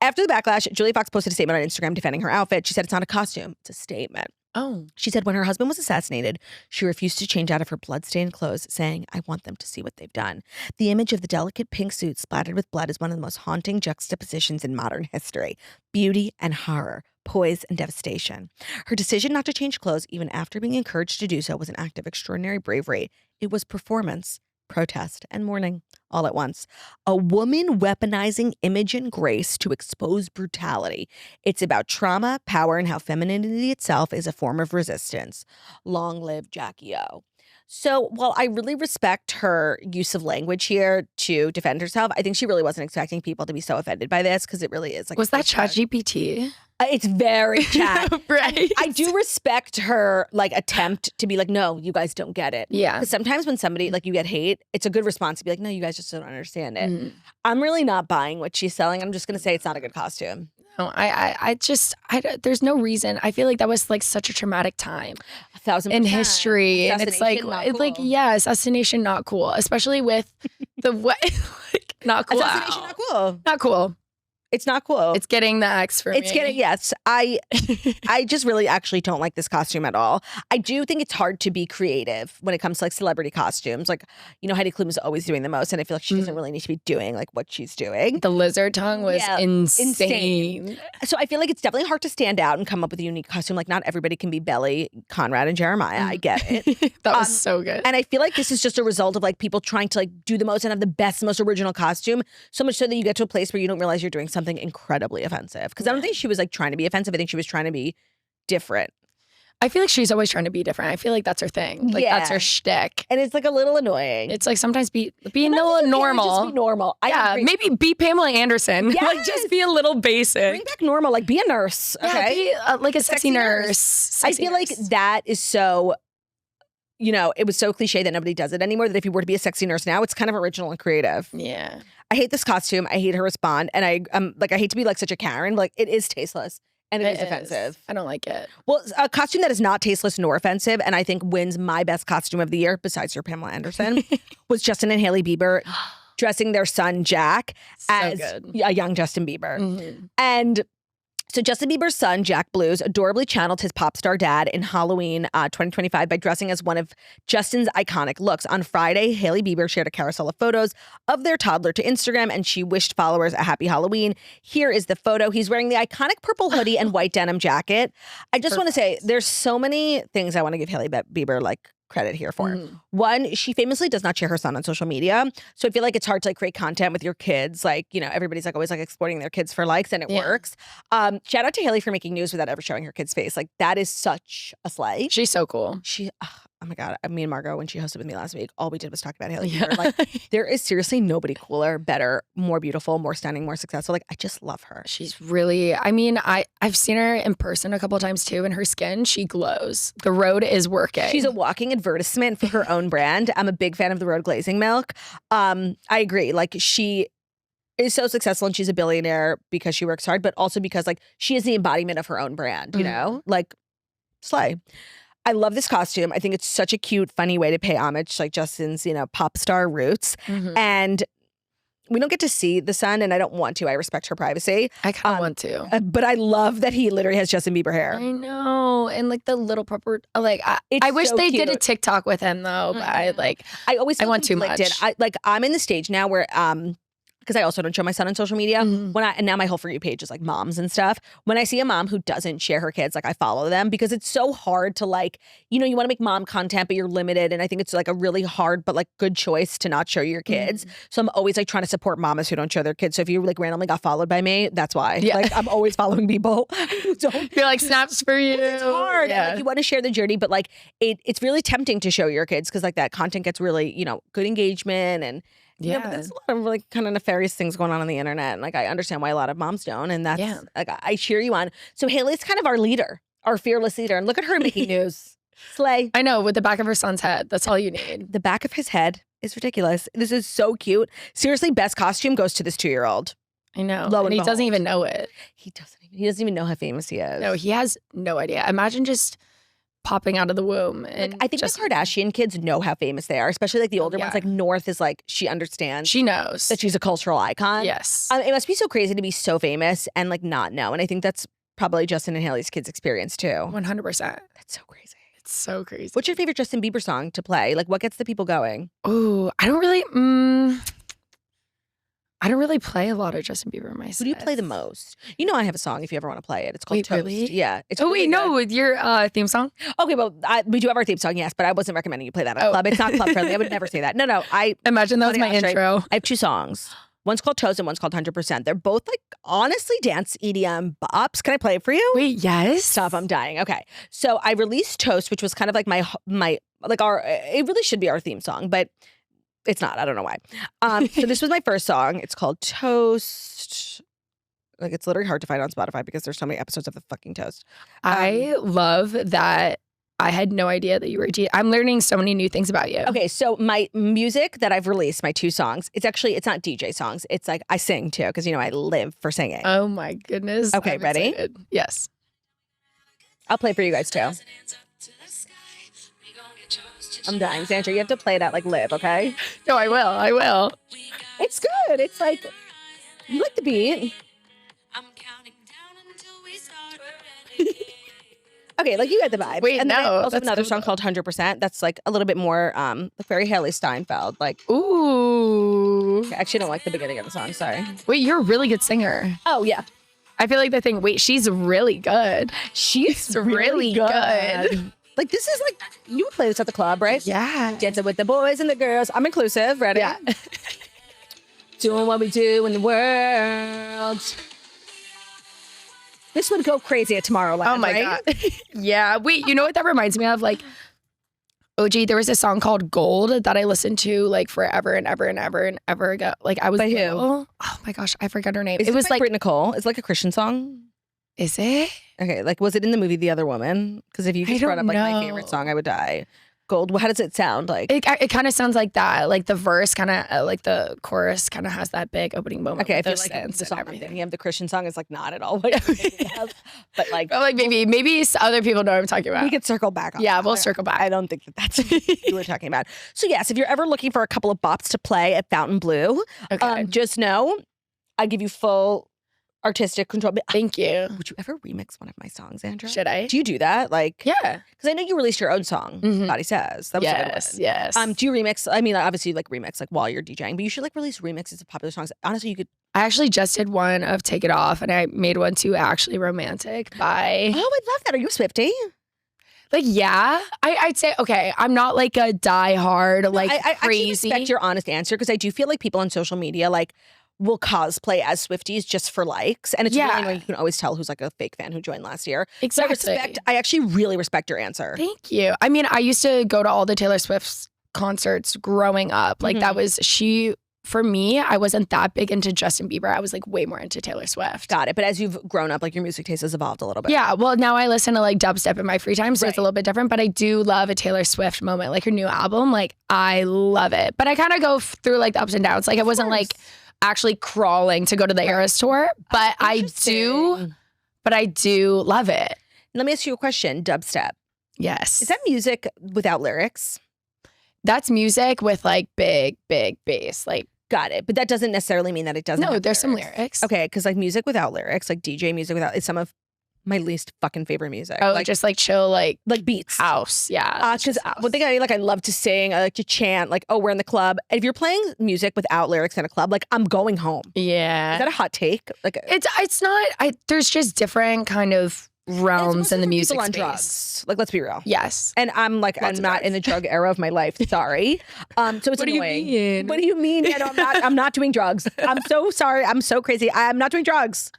After the backlash, Julia Fox posted a statement on Instagram defending her outfit. She said, it's not a costume, it's a statement. Oh. She said when her husband was assassinated, she refused to change out of her bloodstained clothes, saying, I want them to see what they've done. The image of the delicate pink suit splattered with blood is one of the most haunting juxtapositions in modern history. Beauty and horror, poise and devastation. Her decision not to change clothes, even after being encouraged to do so, was an act of extraordinary bravery. It was performance, protest, and mourning all at once. A woman weaponizing image and grace to expose brutality. It's about trauma, power, and how femininity itself is a form of resistance. Long live Jackie O. So while I really respect her use of language here to defend herself, I think she really wasn't expecting people to be so offended by this because it really is like. Was that ChatGPT? It's very chat. Right. I do respect her like attempt to be like, no, you guys don't get it. Yeah. Because sometimes when somebody like you get hate, it's a good response to be like, no, you guys just don't understand it. I'm really not buying what she's selling. I'm just going to say it's not a good costume. No, I there's no reason. I feel like that was like such a traumatic time 1,000% in history. And it's like, assassination, not cool. Especially with the way, like, not cool. Assassination, not cool. Not cool. It's not cool. It's getting the X for me. It's getting, yes. I just really actually don't like this costume at all. I do think it's hard to be creative when it comes to like celebrity costumes. Like, you know, Heidi Klum is always doing the most, and I feel like she doesn't really need to be doing like what she's doing. The lizard tongue was insane. So I feel like it's definitely hard to stand out and come up with a unique costume. Like, not everybody can be Belly, Conrad, and Jeremiah. I get it. That was so good. And I feel like this is just a result of like people trying to like do the most and have the best, most original costume. So much so that you get to a place where you don't realize you're doing something incredibly offensive. Because I don't think she was like trying to be offensive. I think she was trying to be different. I feel like she's always trying to be different. I feel like that's her thing. Like that's her shtick. And it's like a little annoying. It's like sometimes be a little normal. Just be normal. Maybe be Pamela Anderson. Yes. Like just be a little basic. Bring back normal. Like be a nurse. Okay. Yeah, be like a sexy nurse. I feel like that is so. You know, it was so cliche that nobody does it anymore, that if you were to be a sexy nurse now, it's kind of original and creative. Yeah. I hate this costume. I hate her respond. And I hate to be like such a Karen, but like it is tasteless and it is offensive. I don't like it. Well, a costume that is not tasteless nor offensive, and I think wins my best costume of the year, besides your Pamela Anderson, was Justin and Hailey Bieber dressing their son Jack as good. a young Justin Bieber. Mm-hmm. And so Justin Bieber's son, Jack Blues, adorably channeled his pop star dad in Halloween 2025 by dressing as one of Justin's iconic looks. On Friday, Hailey Bieber shared a carousel of photos of their toddler to Instagram, and she wished followers a happy Halloween. Here is the photo. He's wearing the iconic purple hoodie and white denim jacket. I just want to say there's so many things I want to give Hailey Bieber credit here for. One, she famously does not share her son on social media. So I feel like it's hard to create content with your kids. Everybody's always exploiting their kids for likes, and it works. Shout out to Hailey for making news without ever showing her kid's face. That is such a slay. She's so cool. Oh my God, me and Margot, when she hosted with me last week, all we did was talk about Hailey Bieber. There is seriously nobody cooler, better, more beautiful, more stunning, more successful. I just love her. She's really, I've seen her in person a couple of times too, and her skin, she glows. The Road is working. She's a walking advertisement for her own brand. I'm a big fan of the Road glazing milk. I agree. She is so successful and she's a billionaire because she works hard, but also because she is the embodiment of her own brand, you know? Slay. I love this costume. I think it's such a cute, funny way to pay homage to Justin's, pop star roots. And we don't get to see the son, and I don't want to. I respect her privacy. I kind of want to. But I love that he literally has Justin Bieber hair. I know. And the little proper, I wish so they cute. did a TikTok with him though, but I always feel want too conflicted. much. I'm in the stage now where because I also don't show my son on social media. And now my whole For You page is moms and stuff. When I see a mom who doesn't share her kids, I follow them because it's so hard to you want to make mom content, but you're limited. And I think it's a really hard but good choice to not show your kids. So I'm always trying to support mamas who don't show their kids. So if you randomly got followed by me, that's why. Yeah. I'm always following people who don't. You're snaps for you. It's hard. Yeah. And, you want to share the journey, but it's really tempting to show your kids because that content gets really, good engagement and but there's a lot of kind of nefarious things going on the internet. And I understand why a lot of moms don't. And that's I cheer you on. So Hailey's kind of our leader, our fearless leader. And look at her making news. Slay. I know, with the back of her son's head. That's all you need. The back of his head is ridiculous. This is so cute. Seriously, best costume goes to this 2-year-old. I know. And he doesn't even know it. He doesn't even know how famous he is. No, he has no idea. Imagine just popping out of the womb. And I think the Kardashian kids know how famous they are, especially the older ones. North is she understands. She knows that she's a cultural icon. Yes. It must be so crazy to be so famous and not know. And I think that's probably Justin and Hailey's kids' experience too. 100%. That's so crazy. It's so crazy. What's your favorite Justin Bieber song to play? What gets the people going? Oh, I don't really play a lot of Justin Bieber in my sets. Who do you play the most? I have a song if you ever want to play it. It's called Toast. Really? Yeah. It's with your theme song? Okay, well, we do have our theme song, yes, but I wasn't recommending you play that at a club. It's not club friendly. I would never say that. No. Imagine that was my intro. I have 2 songs. One's called Toast and one's called 100%. They're both honestly dance EDM bops. Can I play it for you? Wait, yes. Stop, I'm dying. Okay. So I released Toast, which was kind of my it really should be our theme song, but it's not. I don't know why. So this was my first song. It's called Toast. It's literally hard to find on Spotify because there's so many episodes of the fucking Toast. I love that. I had no idea that you were I'm learning so many new things about you. Okay, so my music that I've released, my 2 songs, it's not DJ songs. It's I sing too because I live for singing. Oh my goodness. Okay, I'm ready? Excited. Yes. I'll play for you guys too. I'm dying. Xandra, you have to play that live, okay? No, I will. It's good. It's you like the beat. I'm counting down until we start. Okay, you get the vibe. Wait, and then no, I also have that's another cool, song called 100%. That's a little bit more very Hailey Steinfeld. Ooh. I actually don't like the beginning of the song. Sorry. Wait, you're a really good singer. Oh yeah. I feel she's really good. She's really good. This is you would play this at the club, right? Yeah. Dancing with the boys and the girls. I'm inclusive. Ready? Yeah. Doing what we do in the world. This would go crazy at Tomorrowland. Oh my right? God. Yeah. Wait, you know what that reminds me of? OG, there was a song called Gold that I listened to forever and ever and ever and ever ago. I was by who? Oh my gosh, I forgot her name. It was Britt Nicole. It's a Christian song. Is it? Okay, was it in the movie The Other Woman? Because if you just brought up my know. favorite song, I would die. Gold. How does it sound like? It kind of sounds like that. Like the verse kind of, like the chorus kind of has that big opening moment. Okay, I feel those like the synths song and I'm everything. thinking of, the Christian song, is like not at all what I'm thinking of. But like, But like maybe other people know what I'm talking about. we could circle back on Yeah, that. we'll circle back. I don't think that's what you were talking about. So yes, if you're ever looking for a couple of bops to play at Fontainebleau, Okay. just know I give you full artistic control. But Thank you. would you ever remix one of my songs, Xandra? Should I? Do you do that? Like, Yeah. because I know you released your own song, Mhm. Body Says. That was a good Yes. one. Yes. Do you remix? I mean, obviously, you like remix like while you're DJing, but you should like release remixes of popular songs. Honestly, you could. I actually just did one of Take It Off, and I made one too, Actually Romantic by. Oh, I love that. Are you a Swiftie? Like, yeah. I'd say, okay, I'm not like a diehard, like I actually crazy. respect your honest answer because I do feel like people on social media like will cosplay as Swifties just for likes, and it's really Yeah. annoying. You can always tell who's like a fake fan who joined last year. So Exactly. I actually really respect your answer. Thank you. I mean, I used to go to all the Taylor Swift's concerts growing up. Like, that was, for me, I wasn't that big into Justin Bieber. I was like way more into Taylor Swift. Got it. But as you've grown up, like your music taste has evolved a little bit. Yeah, well, now I listen to like dubstep in my free time, so it's a little bit different. But I do love a Taylor Swift moment, like her new album. Like, I love it. But I kind of go through like the ups and downs. Like, I wasn't like actually crawling to go to the Eras tour, but I do love it. Let me ask you a question. Dubstep. Yes. Is that music without lyrics? That's music with like big bass. Like, Got it. But that doesn't necessarily mean that it doesn't no, have there's some lyrics. Okay, because like music without lyrics, like DJ music without, is some of my least fucking favorite music. Oh, like, just like chill, like beats. house. Yeah. it's Because just house. one thing I like, I love to sing, I like to chant, like, oh, we're in the club. If you're playing music without lyrics in a club, like, I'm going home. Yeah. Is that a hot take? Like, It's not. There's just different kind of realms in the music on space. drugs. Like, let's be real. Yes. And I'm like, Lots I'm of not in the drug era of my life. Sorry. So it's What do you annoying. mean? What do you mean? Yeah, no, I'm not doing drugs. I'm so sorry. I'm so crazy. I'm not doing drugs.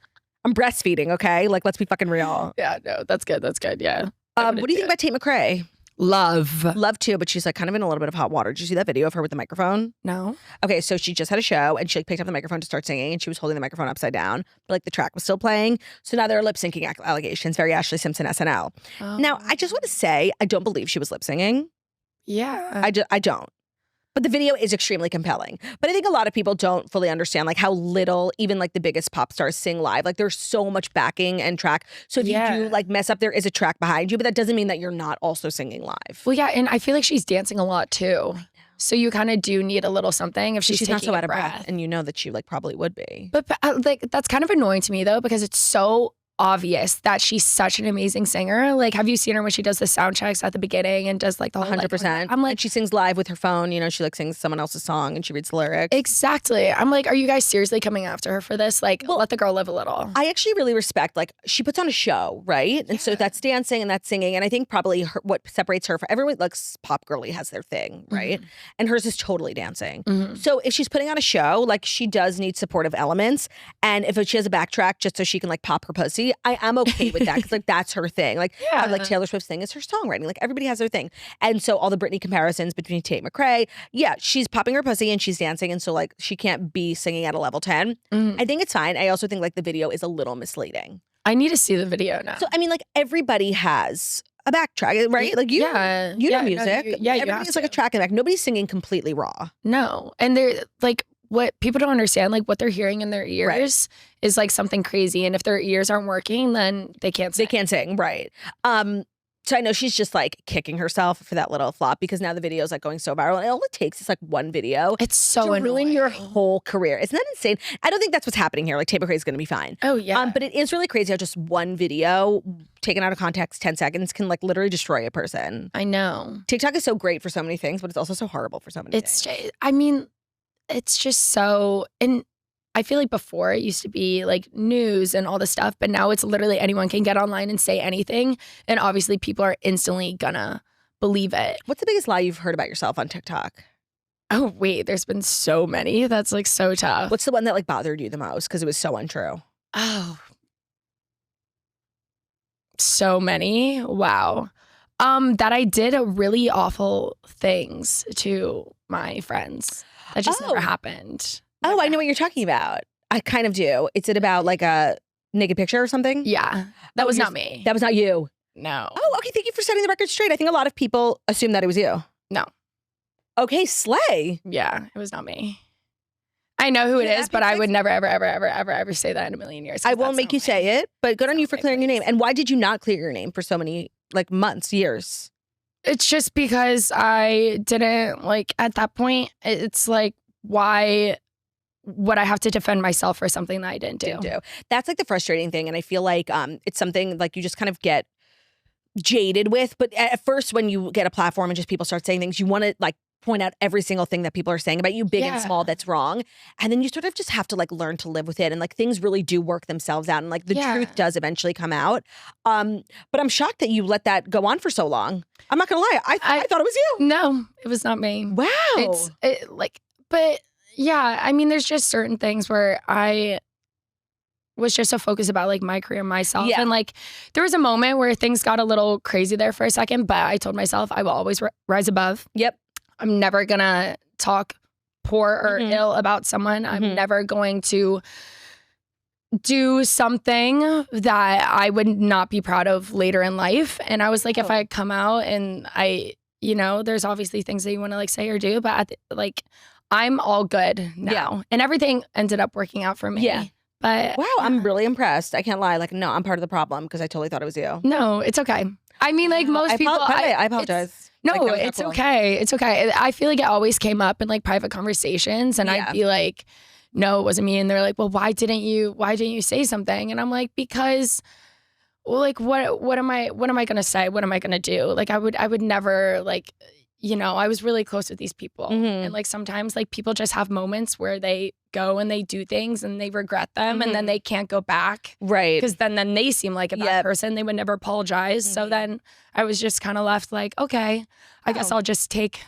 I'm breastfeeding. Okay, like let's be fucking real. Yeah. No, that's good. That's good. Yeah. What do you think about Tate McRae? Love. Love too, but she's like kind of in a little bit of hot water. Did you see that video of her with the microphone? No. Okay, so she just had a show and she like picked up the microphone to start singing and she was holding the microphone upside down, but like the track was still playing. So now there are lip syncing allegations. Very Ashley Simpson SNL. Now I just want to say I don't believe she was lip singing. Yeah. I don't. But the video is extremely compelling. But I think a lot of people don't fully understand like how little even like the biggest pop stars sing live. Like there's so much backing and track. So if you do like mess up, there is a track behind you, but that doesn't mean that you're not also singing live. Well, yeah, and I feel like she's dancing a lot too. So you kind of do need a little something if she's not taking so a out of breath. breath. And you know that she like probably would be. But like that's kind of annoying to me though because it's so obvious that she's such an amazing singer. Like, have you seen her when she does the sound checks at the beginning and does like the whole 100%. I'm like, and she sings live with her phone. You know, she like sings someone else's song and she reads the lyrics. exactly. I'm like, are you guys seriously coming after her for this? Like, let the girl live a little. I actually really respect, like, she puts on a show, right? And so that's dancing and that's singing. And I think probably what separates her from everyone, like, pop girly has their thing, right? And hers is totally dancing. So if she's putting on a show, like, she does need supportive elements. And if she has a backtrack just so she can, like, pop her pussy, I am okay with that because, like, that's her thing. Like, like Taylor Swift's thing is her songwriting. Like, everybody has their thing. And so all the Britney comparisons between Tate McRae, yeah, she's popping her pussy and she's dancing. And so, like, she can't be singing at a level 10. I think it's fine. I also think, like, the video is a little misleading. I need to see the video now. So, I mean, like, everybody has a backtrack, right? Like, you know music. Everybody has, like, a track and back. Nobody's singing completely raw. No. And they're, like, what people don't understand, like, what they're hearing in their ears is, like, something crazy. And if their ears aren't working, then they can't sing. They can't sing, right. So I know she's just like kicking herself for that little flop because now the video is like going so viral. And all it takes is like one video. It's so to annoying. ruin your whole career. Isn't that insane? I don't think that's what's happening here. Like Tate McRae is going to be fine. Oh, yeah. But it is really crazy how just one video taken out of context, 10 seconds can like literally destroy a person. I know. TikTok is so great for so many things, but it's also so horrible for so many things. I mean, it's just so, and I feel like before it used to be like news and all this stuff, but now it's literally anyone can get online and say anything. And obviously people are instantly gonna believe it. What's the biggest lie you've heard about yourself on TikTok? Oh, wait, there's been so many. That's like so tough. What's the one that like bothered you the most because it was so untrue? Oh, so many. Wow. That I did really awful things to my friends. That just never happened. Oh, I know what you're talking about. I kind of do. Is it about like a naked picture or something? Yeah. That was not me. That was not you. No. Oh, okay. Thank you for setting the record straight. I think a lot of people assume that it was you. No. Okay, slay. Yeah, it was not me. I know who it is, but I would never, ever, ever, ever, ever, ever say that in a million years. I won't make you say it, but good on you for clearing your name. And why did you not clear your name for so many, like, months, years? It's just because I didn't, like, at that point, it's like, why would I have to defend myself for something that I didn't do? That's, like, the frustrating thing. And I feel like it's something, like, you just kind of get jaded with. But at first, when you get a platform and just people start saying things, you want to, like, point out every single thing that people are saying about you, big and small, that's wrong. And then you sort of just have to, like, learn to live with it. And, like, things really do work themselves out. And, like, the truth does eventually come out. But I'm shocked that you let that go on for so long. I'm not going to lie. I thought it was you. No, it was not me. Wow. But yeah, I mean, there's just certain things where I was just so focused about, like, my career, myself. Yeah. And, like, there was a moment where things got a little crazy there for a second, but I told myself I will always rise above. Yep. I'm never going to talk poor or ill about someone. I'm never going to do something that I would not be proud of later in life. And I was like, if I come out and there's obviously things that you want to, like, say or do, but I'm all good now. Yeah. And everything ended up working out for me. Yeah. But wow, I'm really impressed. I can't lie. Like, no, I'm part of the problem because I totally thought it was you. No, it's okay. I mean, like, most people. I apologize. No, like, it's okay. It's okay. I feel like it always came up in, like, private conversations, and I'd be like, no, it wasn't me. And they're like, well, why didn't you say something? And I'm like, because, well, like, what am I gonna say? What am I gonna do? Like, I would never, like, I was really close with these people. And, like, sometimes, like, people just have moments where they go and they do things and they regret them and then they can't go back. Right. Because then they seem like a bad person. They would never apologize. So then I was just kind of left like, okay, I guess I'll just take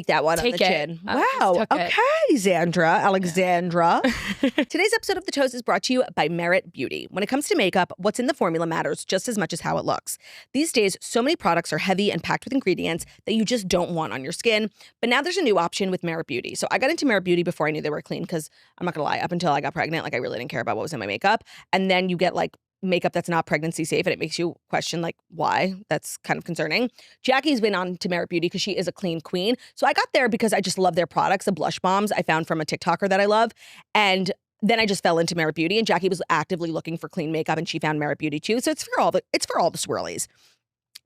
that one on the chin. Wow. Okay, Alexandra. Today's episode of The Toast is brought to you by Merit Beauty. When it comes to makeup, what's in the formula matters just as much as how it looks. These days, so many products are heavy and packed with ingredients that you just don't want on your skin. But now there's a new option with Merit Beauty. So I got into Merit Beauty before I knew they were clean because I'm not going to lie, up until I got pregnant, like, I really didn't care about what was in my makeup. And then you get, like, makeup that's not pregnancy safe and it makes you question, like, why. That's kind of concerning. Jackie's been on to Merit Beauty because she is a clean queen. So I got there because I just love their products, the blush bombs I found from a TikToker that I love. And then I just fell into Merit Beauty, and Jackie was actively looking for clean makeup and she found Merit Beauty too. So it's for all the swirlies.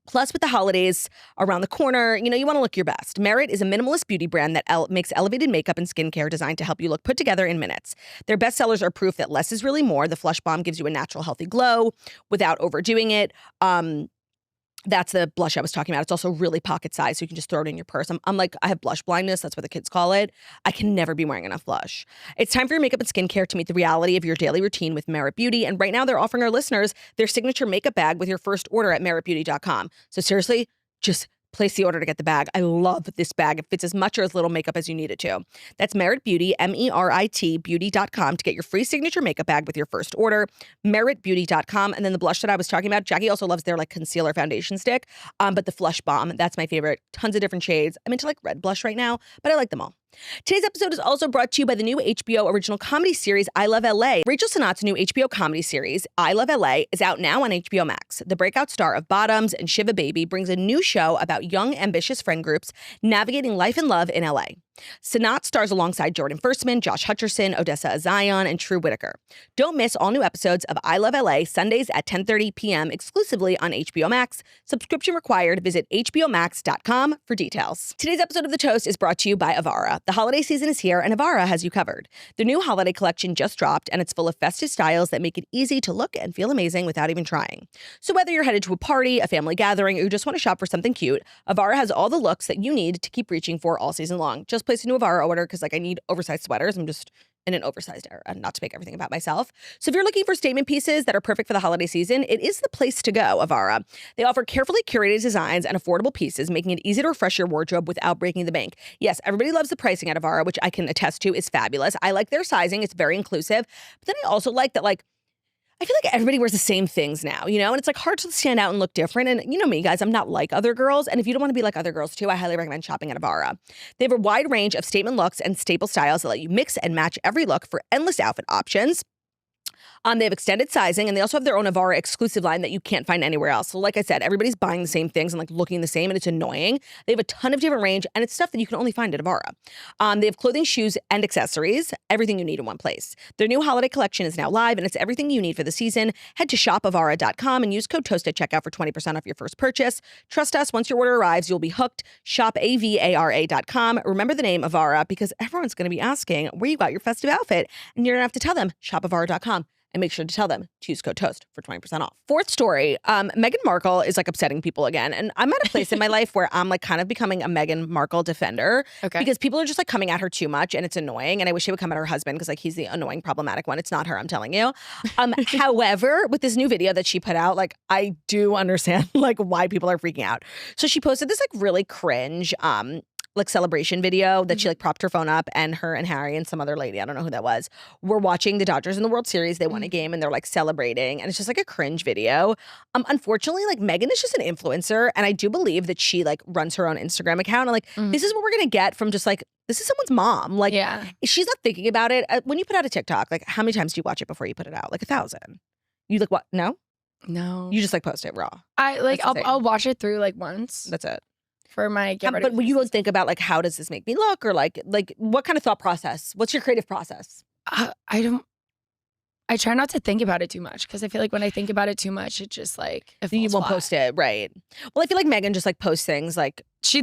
Plus, with the holidays around the corner, you want to look your best. Merit is a minimalist beauty brand that makes elevated makeup and skincare designed to help you look put together in minutes. Their bestsellers are proof that less is really more. The Flush Bomb gives you a natural, healthy glow without overdoing it. That's the blush I was talking about. It's also really pocket size, so you can just throw it in your purse. I'm like, I have blush blindness. That's what the kids call it. I can never be wearing enough blush. It's time for your makeup and skincare to meet the reality of your daily routine with Merit Beauty. And right now they're offering our listeners their signature makeup bag with your first order at meritbeauty.com. So seriously, just place the order to get the bag. I love this bag. It fits as much or as little makeup as you need it to. That's Merit Beauty, MERIT beauty.com to get your free signature makeup bag with your first order. Meritbeauty.com. And then the blush that I was talking about, Jackie also loves their, like, concealer foundation stick. But the Flush Bomb, that's my favorite. Tons of different shades. I'm into, like, red blush right now, but I like them all. Today's episode is also brought to you by the new HBO original comedy series, I Love LA. Rachel Sennot's new HBO comedy series, I Love LA, is out now on HBO Max. The breakout star of Bottoms and Shiva Baby brings a new show about young, ambitious friend groups navigating life and love in LA. Sennott stars alongside Jordan Firstman, Josh Hutcherson, Odessa Azion, and True Whitaker. Don't miss all new episodes of I Love LA Sundays at 10:30 p.m. exclusively on HBO Max. Subscription required. Visit hbomax.com for details. Today's episode of The Toast is brought to you by Avara. The holiday season is here, and Avara has you covered. The new holiday collection just dropped, and it's full of festive styles that make it easy to look and feel amazing without even trying. So whether you're headed to a party, a family gathering, or you just want to shop for something cute, Avara has all the looks that you need to keep reaching for all season long. Just place a new Avara order because, like, I need oversized sweaters. I'm just in an oversized era, not to make everything about myself. So if you're looking for statement pieces that are perfect for the holiday season, it is the place to go, Avara. They offer carefully curated designs and affordable pieces, making it easy to refresh your wardrobe without breaking the bank. Yes, everybody loves the pricing at Avara, which I can attest to is fabulous. I like their sizing. It's very inclusive. But then I also like that, like, I feel like everybody wears the same things now, and it's, like, hard to stand out and look different. And you know me, guys, I'm not like other girls. And if you don't want to be like other girls too, I highly recommend shopping at Avara. They have a wide range of statement looks and staple styles that let you mix and match every look for endless outfit options. They have extended sizing, and they also have their own Avara exclusive line that you can't find anywhere else. So like I said, everybody's buying the same things and like looking the same, and it's annoying. They have a ton of different range, and it's stuff that you can only find at Avara. They have clothing, shoes, and accessories, everything you need in one place. Their new holiday collection is now live, and it's everything you need for the season. Head to shopavara.com and use code TOAST at checkout for 20% off your first purchase. Trust us, once your order arrives, you'll be hooked. Shop avara.com. Remember the name Avara because everyone's going to be asking where you got your festive outfit, and you're going to have to tell them shopavara.com. And make sure to tell them to use code TOAST for 20% off. Fourth story, Meghan Markle is like upsetting people again. And I'm at a place in my life where I'm like kind of becoming a Meghan Markle defender. Okay. Because people are just like coming at her too much and it's annoying. And I wish they would come at her husband because like he's the annoying, problematic one. It's not her, I'm telling you. However, with this new video that she put out, like I do understand like why people are freaking out. So she posted this like really cringe like celebration video that she like propped her phone up, and her and Harry and some other lady, I don't know who that was, were watching the Dodgers in the World Series. They won a game and they're like celebrating, and it's just like a cringe video. Unfortunately, like Meghan is just an influencer, and I do believe that she like runs her own Instagram account, and like this is what we're gonna get from just like this is someone's mom. Like she's not thinking about it. When you put out a TikTok, like how many times do you watch it before you put it out? Like 1,000. You like what? No, you just like post it raw. I like I'll watch it through like once. That's it. For my but you don't think about like how does this make me look, or like what kind of thought process? What's your creative process? I try not to think about it too much because I feel like when I think about it too much, it just like you won't post it, right? Well, I feel like Meghan just like posts things like she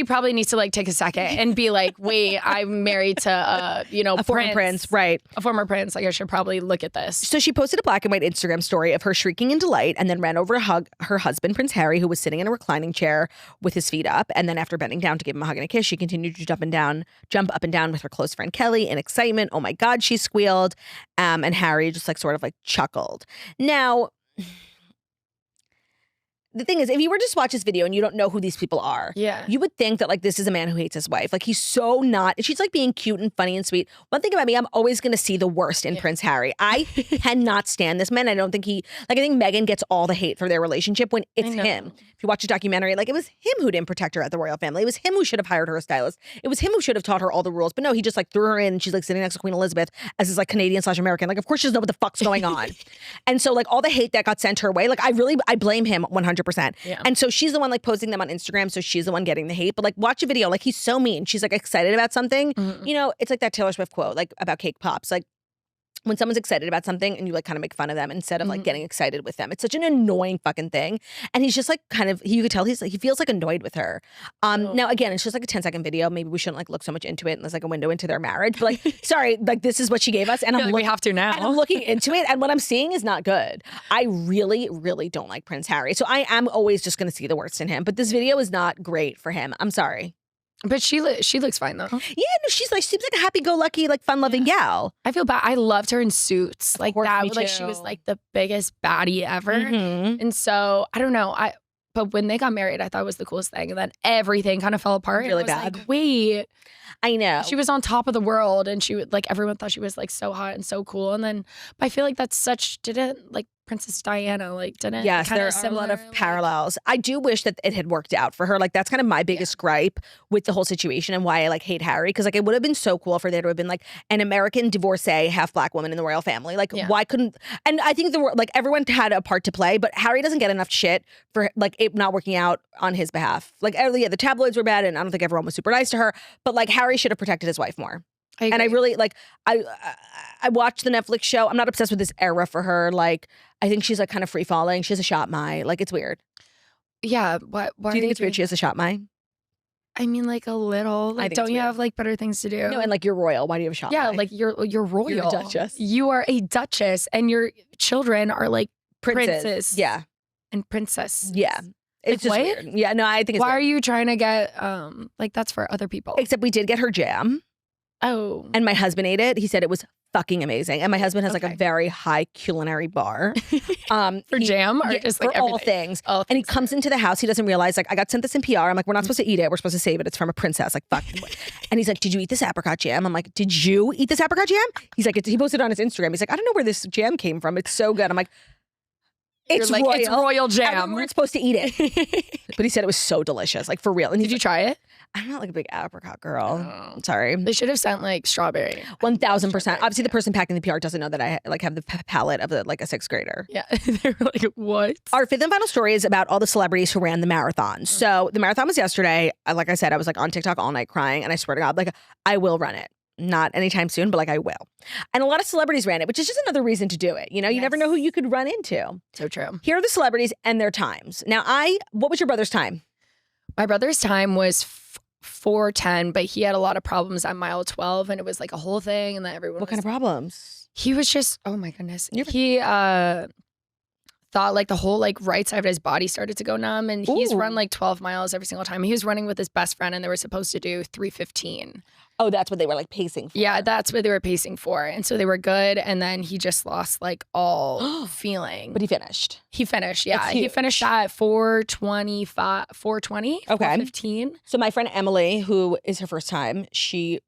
probably needs to like take a second and be like, wait, I'm married to a former prince, right? A former prince. Like I should probably look at this. So she posted a black and white Instagram story of her shrieking in delight, and then ran over to hug her husband, Prince Harry, who was sitting in a reclining chair with his feet up. And then after bending down to give him a hug and a kiss, she continued to jump up and down with her close friend Kelly in excitement. Oh my God, she squealed. And Harry just like sort of like chuckled. Now, the thing is, if you were to just watch this video and you don't know who these people are, you would think that like this is a man who hates his wife. Like he's so not. She's like being cute and funny and sweet. One thing about me, I'm always going to see the worst in Prince Harry. I cannot stand this man. I don't think I think Meghan gets all the hate for their relationship when it's him. If you watch a documentary, like it was him who didn't protect her at the royal family. It was him who should have hired her a stylist. It was him who should have taught her all the rules. But no, he just like threw her in, and she's like sitting next to Queen Elizabeth as his like Canadian/American. Like of course she doesn't know what the fuck's going on. And so like all the hate that got sent her way, like I blame him 100%. Yeah. And so she's the one like posting them on Instagram, so she's the one getting the hate. But like watch a video, like he's so mean. She's like excited about something. You know, it's like that Taylor Swift quote like about cake pops. Like when someone's excited about something and you like kind of make fun of them instead of like getting excited with them. It's such an annoying fucking thing. And he's just like kind of, you could tell he feels like annoyed with her. Now again, it's just like a 10-second video. Maybe we shouldn't like look so much into it, and there's like a window into their marriage. But like, sorry, like this is what she gave us, and we have to now. And I'm looking into it, and what I'm seeing is not good. I really, really don't like Prince Harry, so I am always just going to see the worst in him. But this video is not great for him. I'm sorry. But she looks fine though. Yeah, no, she's like seems like a happy-go-lucky, like fun-loving gal. I feel bad. I loved her in Suits. Like that, like she was like the biggest baddie ever. And so I don't know. But when they got married, I thought it was the coolest thing, and then everything kind of fell apart. Really and I was bad. Like, wait, I know she was on top of the world, and she would like everyone thought she was like so hot and so cool. And then, but I feel like didn't like Princess Diana didn't. Yes, there are a lot of parallels. I do wish that it had worked out for her. Like that's kind of my biggest gripe with the whole situation and why I like hate Harry, because like it would have been so cool for there to have been like an American divorcee, half black woman in the royal family. Like why couldn't? And I think like everyone had a part to play, but Harry doesn't get enough shit for like it not working out on his behalf. Like the tabloids were bad, and I don't think everyone was super nice to her. But like Harry should have protected his wife more. And I really like I watched the Netflix show. I'm not obsessed with this era for her. Like I think she's like kind of free falling. She has a shot my. Like it's weird. Yeah. Why do you think it's weird she has a shot my? I mean, like a little. Like, don't you have like better things to do? No, and like you're royal. Why do you have a shot my? Yeah, like you're royal. You're a duchess. You are a duchess, and your children are like princes. Yeah. And princess. Yeah. It's just weird. Yeah, no, I think it's why weird. are you trying to get like that's for other people? Except we did get her jam. Oh. And my husband ate it. He said it was fucking amazing. And my husband has like a very high culinary bar. For jam or just like for all things. And he comes into the house. He doesn't realize like I got sent this in PR. I'm like, we're not supposed to eat it. We're supposed to save it. It's from a princess. Like fuck. And he's like, did you eat this apricot jam? I'm like, did you eat this apricot jam? He's like, he posted it on his Instagram. He's like, I don't know where this jam came from. It's so good. I'm like, it's royal. It's royal jam. We weren't supposed to eat it. But he said it was so delicious. Like for real. And did you try it? I'm not like a big apricot girl. No. I'm sorry. They should have sent like strawberry. 1000%. Obviously, the person packing the PR doesn't know that I like have the palate of like a sixth grader. Yeah. They were like, what? Our fifth and final story is about all the celebrities who ran the marathon. So the marathon was yesterday. Like I said, I was like on TikTok all night crying, and I swear to God, like I will run it. Not anytime soon, but like I will. And a lot of celebrities ran it, which is just another reason to do it. You know, you never know who you could run into. So true. Here are the celebrities and their times. Now, what was your brother's time? My brother's time was 4:10, but he had a lot of problems at mile 12, and it was like a whole thing. And then everyone What kind of problems? He was just, oh my goodness. He thought like the whole like right side of his body started to go numb, and he's run like 12 miles every single time. He was running with his best friend, and they were supposed to do 3:15. Oh, that's what they were like pacing for. Yeah, that's what they were pacing for. And so they were good, and then he just lost like all feeling. But he finished. He finished, yeah. He finished at 4:25, 4:20, okay. 4:15. So my friend Emily, who is her first time, she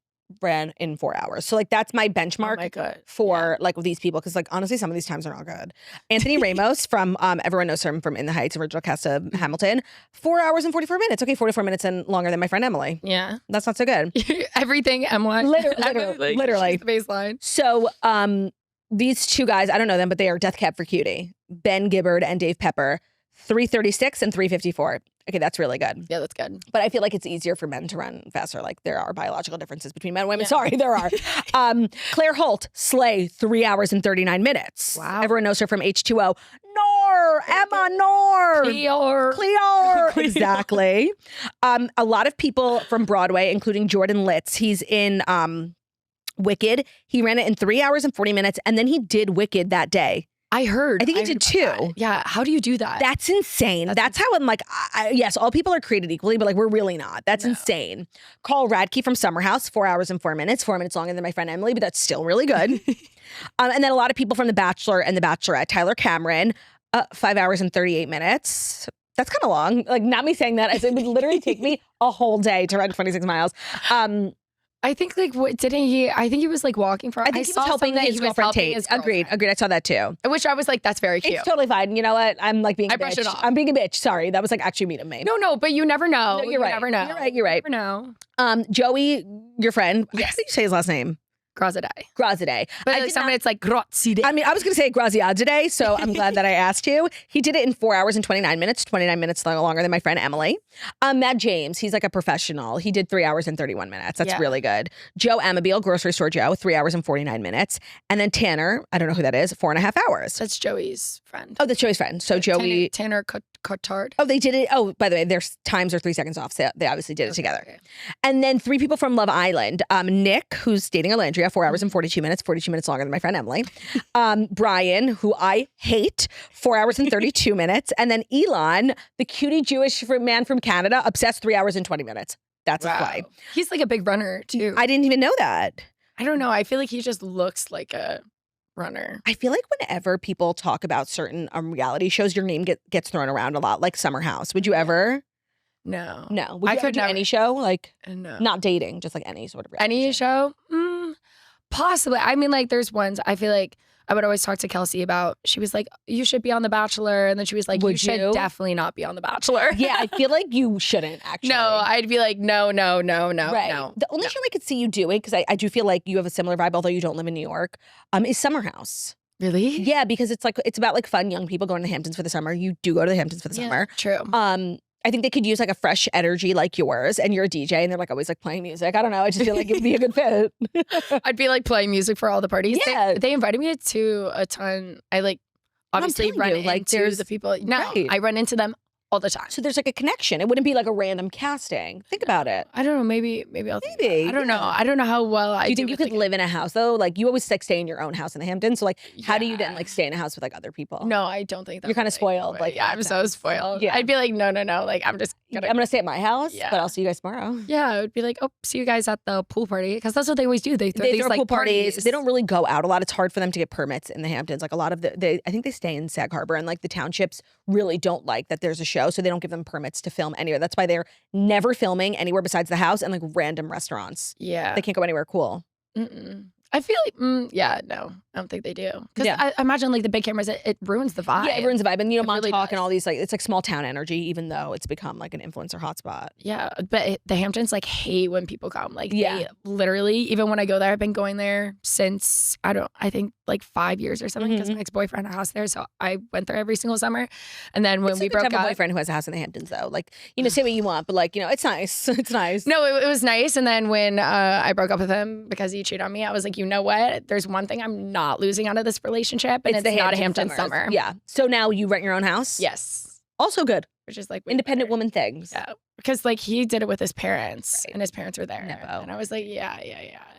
ran in 4 hours. So like that's my benchmark for like with these people, because like honestly some of these times are not good. Anthony Ramos from everyone knows him from In the Heights, original cast of Hamilton, 4 hours and 44 minutes. Okay, 44 minutes and longer than my friend Emily. Yeah, that's not so good. Everything Emily, literally the baseline. So these two guys, I don't know them, but they are Death Cab for Cutie, Ben Gibbard and Dave Pepper, 3:36 and 3:54. Okay, that's really good. Yeah, that's good. But I feel like it's easier for men to run faster. Like there are biological differences between men and women. Yeah. Sorry, there are. Claire Holt, Slay, 3 hours and 39 minutes. Wow. Everyone knows her from H2O. Emma Nor. Cleor. Exactly. A lot of people from Broadway, including Jordan Litz. He's in Wicked. He ran it in 3 hours and 40 minutes, and then he did Wicked that day. I heard. I think he did too. That. Yeah. How do you do that? That's insane. That's how I'm like, yes, all people are created equally, but like we're really not. That's insane. Carl Radke from Summer House, 4 hours and 4 minutes, 4 minutes longer than my friend Emily, but that's still really good. And then a lot of people from The Bachelor and The Bachelorette. Tyler Cameron, 5 hours and 38 minutes. That's kind of long. Like not me saying that. It would literally take me a whole day to run 26 miles. I think like what didn't he? I think he was like walking for. I think he was helping his girlfriend Tate. Agreed. I saw that too. Which I was like, that's very cute. It's totally fine. You know what? I'm like being a bitch. brushed it off. I'm being a bitch. Sorry, that was like actually mean of me. No, but you never know. No, you're right. Never know. You're right. You never know. Joey, your friend. Yes. How do you say his last name? Graziadei. But it's like Graziadei. I mean, I was going to say Graziadei, so I'm glad that I asked you. He did it in 4 hours and 29 minutes, 29 minutes longer than my friend Emily. Matt James, he's like a professional. He did 3 hours and 31 minutes. That's really good. Joe Amabile, Grocery Store Joe, 3 hours and 49 minutes. And then Tanner, I don't know who that is, 4.5 hours. That's Joey's friend. Oh, that's Joey's friend. So Joey. Tanner Cotard. Oh, they did it. Oh, by the way, their times are 3 seconds off. So they obviously did it together. Okay. And then 3 people from Love Island. Nick, who's dating Alandria, 4 hours and 42 minutes longer than my friend Emily. Brian, who I hate, 4 hours and 32 minutes. And then Elon, the cutie Jewish man from Canada, obsessed 3 hours and 20 minutes. That's a fly. He's like a big runner too. I didn't even know that. I don't know. I feel like he just looks like a runner. I feel like whenever people talk about certain reality shows, your name gets thrown around a lot, like Summer House. Would you ever? No. Would you ever do any show? Like, no. Not dating, just like any sort of reality Any show? Possibly. I mean, like, there's ones I feel like I would always talk to Kelsey about. She was like, you should be on The Bachelor. And then she was like, you should definitely not be on The Bachelor. Yeah, I feel like you shouldn't, actually. No, I'd be like, no. Right. No. The only show I could see you doing, because I do feel like you have a similar vibe, although you don't live in New York, is Summer House. Really? Yeah, because it's about like fun young people going to the Hamptons for the summer. You do go to the Hamptons for the summer. True. I think they could use like a fresh energy like yours, and you're a DJ and they're like always like playing music. I don't know. I just feel like it'd be a good fit. I'd be like playing music for all the parties. Yeah. They invited me to a ton. I like obviously run into the people. No, right. I run into them all the time. So there's like a connection. It wouldn't be like a random casting. Think about it. I don't know. Maybe I'll think about it. I don't know. I don't know how well I do. You think you could live in a house though? Like you always like stay in your own house in the Hamptons. So like how do you then like stay in a house with like other people? No, I don't think that. You're kind of spoiled. Like yeah, I'm so spoiled. Yeah. I'd be like, no. Like I'm gonna stay at my house, but I'll see you guys tomorrow. Yeah, I would be like, oh, see you guys at the pool party, because that's what they always do. They throw these like pool parties. They don't really go out a lot. It's hard for them to get permits in the Hamptons. Like a lot of I think they stay in Sag Harbor, and like the townships really don't like that there's a show, so they don't give them permits to film anywhere. That's why they're never filming anywhere besides the house and like random restaurants. Yeah, they can't go anywhere cool. I feel like no. I don't think they do. Because I imagine like the big cameras, it ruins the vibe. Yeah, it ruins the vibe. And you know, Montauk really and all these, like, it's like small town energy, even though it's become like an influencer hotspot. Yeah, but the Hamptons like hate when people come. Like they literally, even when I go there, I've been going there since, I think like 5 years or something, because my ex-boyfriend had a house there. So I went there every single summer. And then when we broke up. I have a boyfriend who has a house in the Hamptons though. Like, you know, say what you want, but like, you know, it's nice. It's nice. No, it was nice. And then when I broke up with him because he cheated on me, I was like, you know what? There's one thing I'm not losing out of this relationship, and it's not a Hampton summer. Yeah. So now you rent your own house? Yes. Also good. Which is like independent woman things. Yeah. Because like he did it with his parents, and his parents were there. Nepo. And I was like, yeah.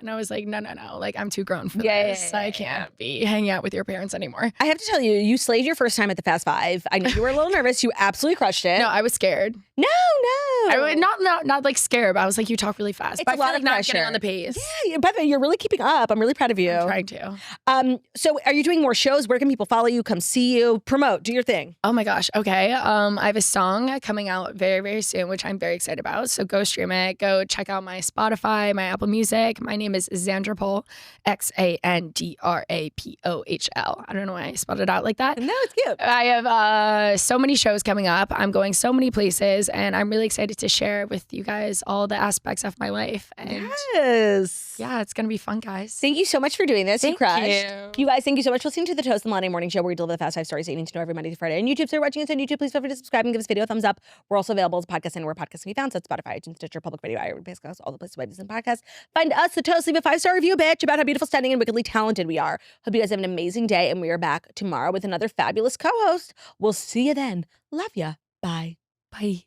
And I was like, no. Like, I'm too grown for this. I can't be hanging out with your parents anymore. I have to tell you, you slayed your first time at the Fast Five. I know you were a little nervous. You absolutely crushed it. No, I was scared. No. I was not like scared, but I was like, you talk really fast. It's but a lot I feel of like pressure. Not getting on the pace. Yeah, by the way, you're really keeping up. I'm really proud of you. I'm trying to. So are you doing more shows? Where can people follow you? Come see you? Promote? Do your thing. Oh my gosh. Okay. I have a song coming out very, very soon, which I'm very excited about. So go stream it. Go check out my Spotify, my Apple Music. My name is Xandra Pohl, Xandrapohl. I don't know why I spelled it out like that. No, it's cute. I have so many shows coming up. I'm going so many places, and I'm really excited to share with you guys all the aspects of my life. And yes. Yeah, it's going to be fun, guys. Thank you so much for doing this. Thank you crushed. you. You guys, thank you so much for listening to the Toast the Monday Morning Show, where we deliver the fast 5 stories that you need to know every Monday to Friday on YouTube. So you're watching us on YouTube, please feel free to subscribe and give this video a thumbs up. We're also available as a podcast anywhere podcasts can be found. So it's Spotify, iTunes, Stitcher, Public Radio, iRadio, all the places where listen podcasts. Find us, the Toast. Leave a 5-star review, bitch, about how beautiful, stunning, and wickedly talented we are. Hope you guys have an amazing day, and we are back tomorrow with another fabulous co-host. We'll see you then. Love ya. Bye. Bye.